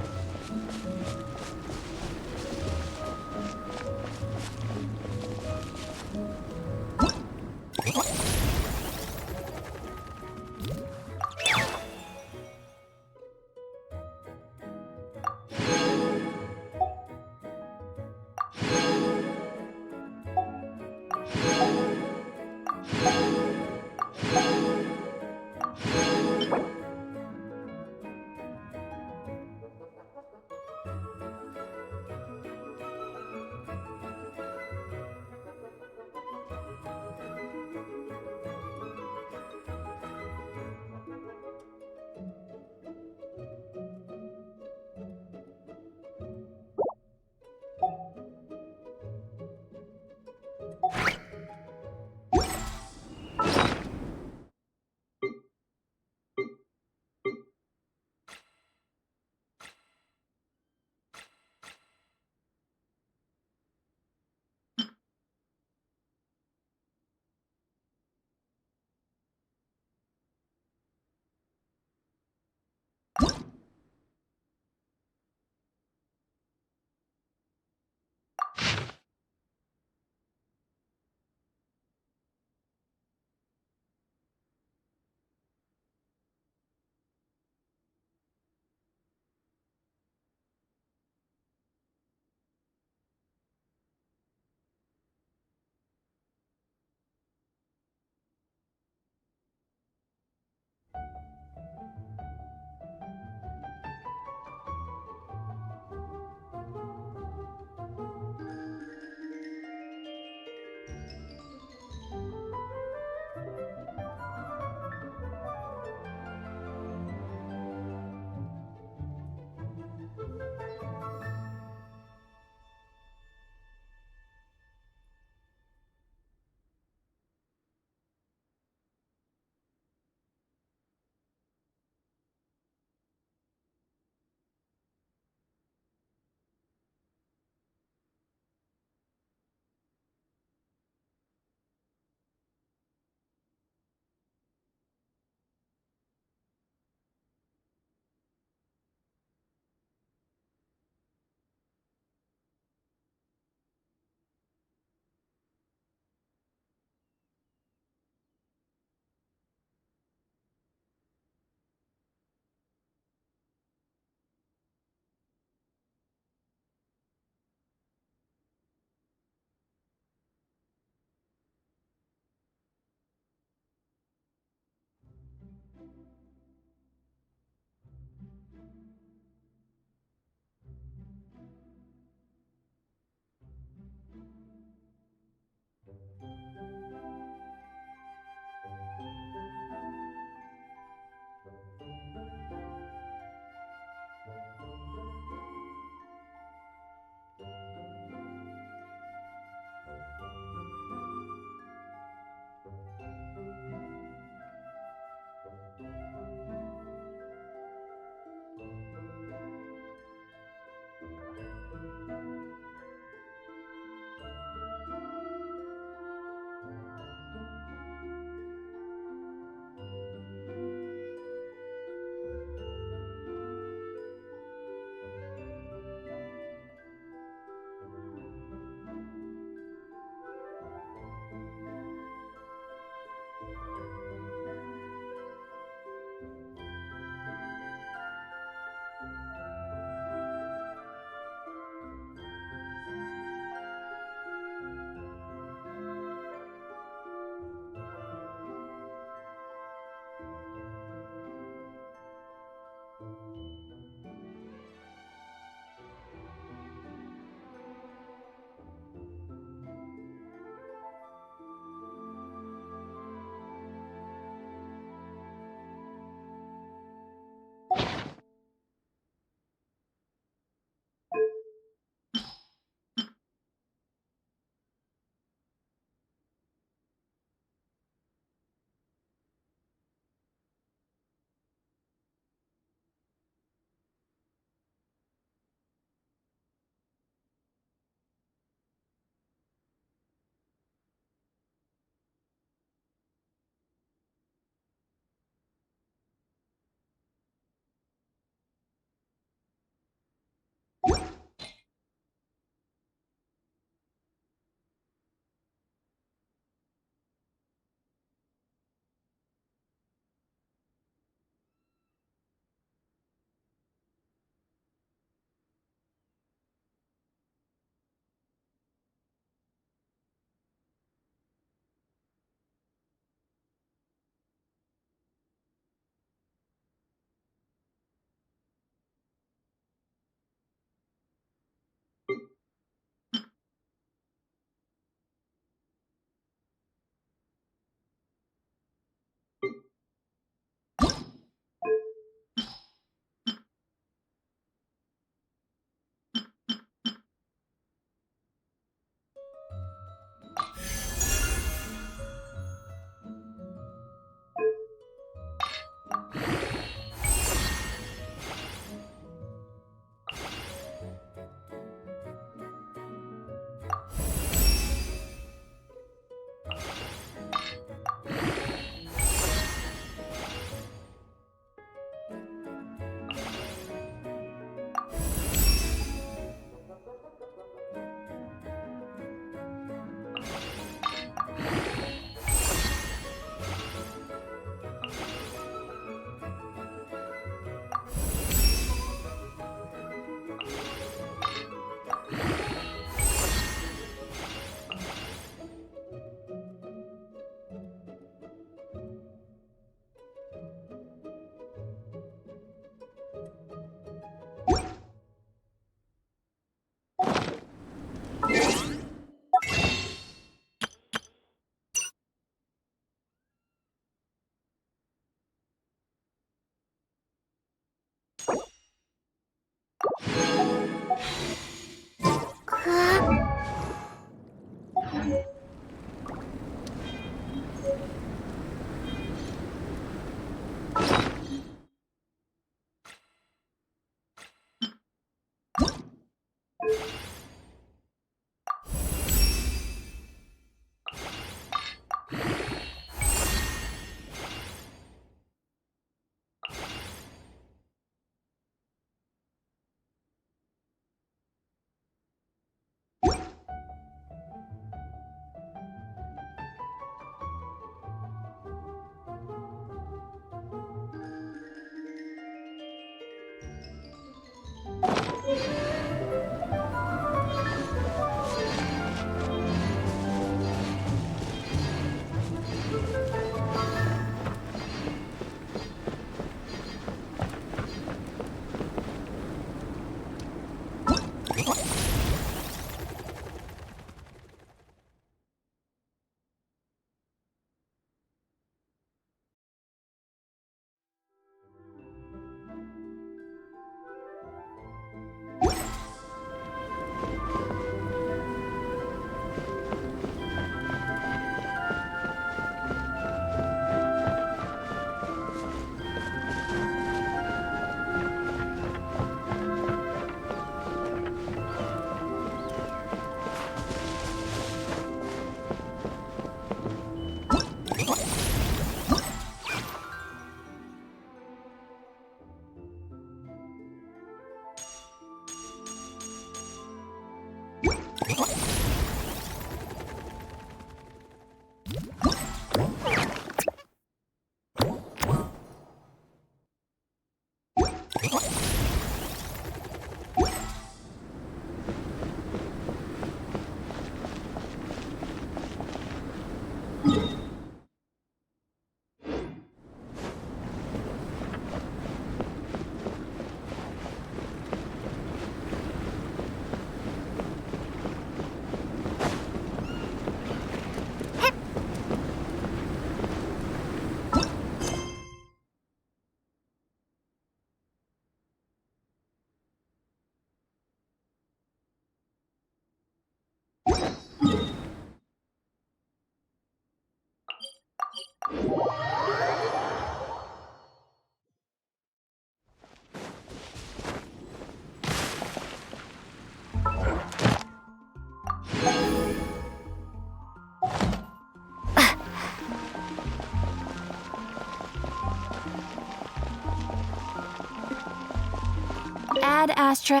Ad Astra.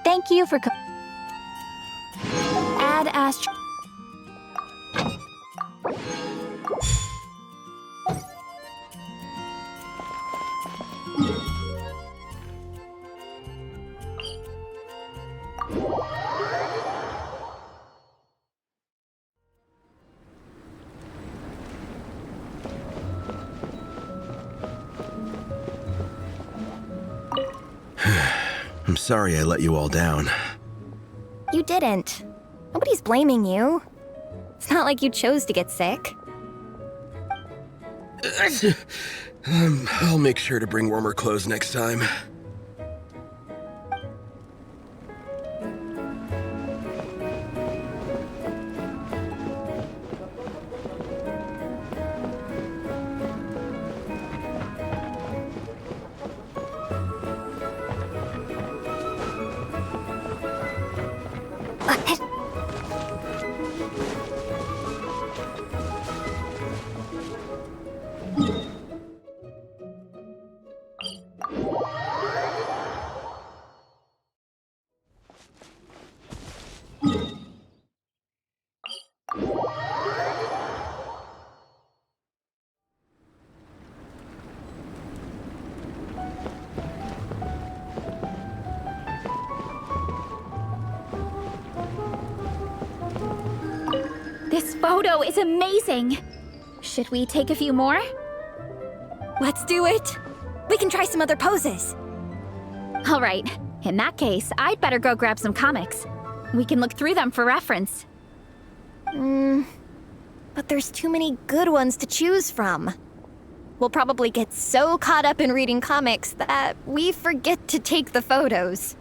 Thank you for Ad Astra. I'm sorry I let you all down. You didn't. Nobody's blaming you. It's not like you chose to get sick. I'll make sure to bring warmer clothes next time. This photo is amazing! Should we take a few more? Let's do it! We can try some other poses. All right. In that case, I'd better go grab some comics. We can look through them for reference. But there's too many good ones to choose from. We'll probably get so caught up in reading comics that we forget to take the photos.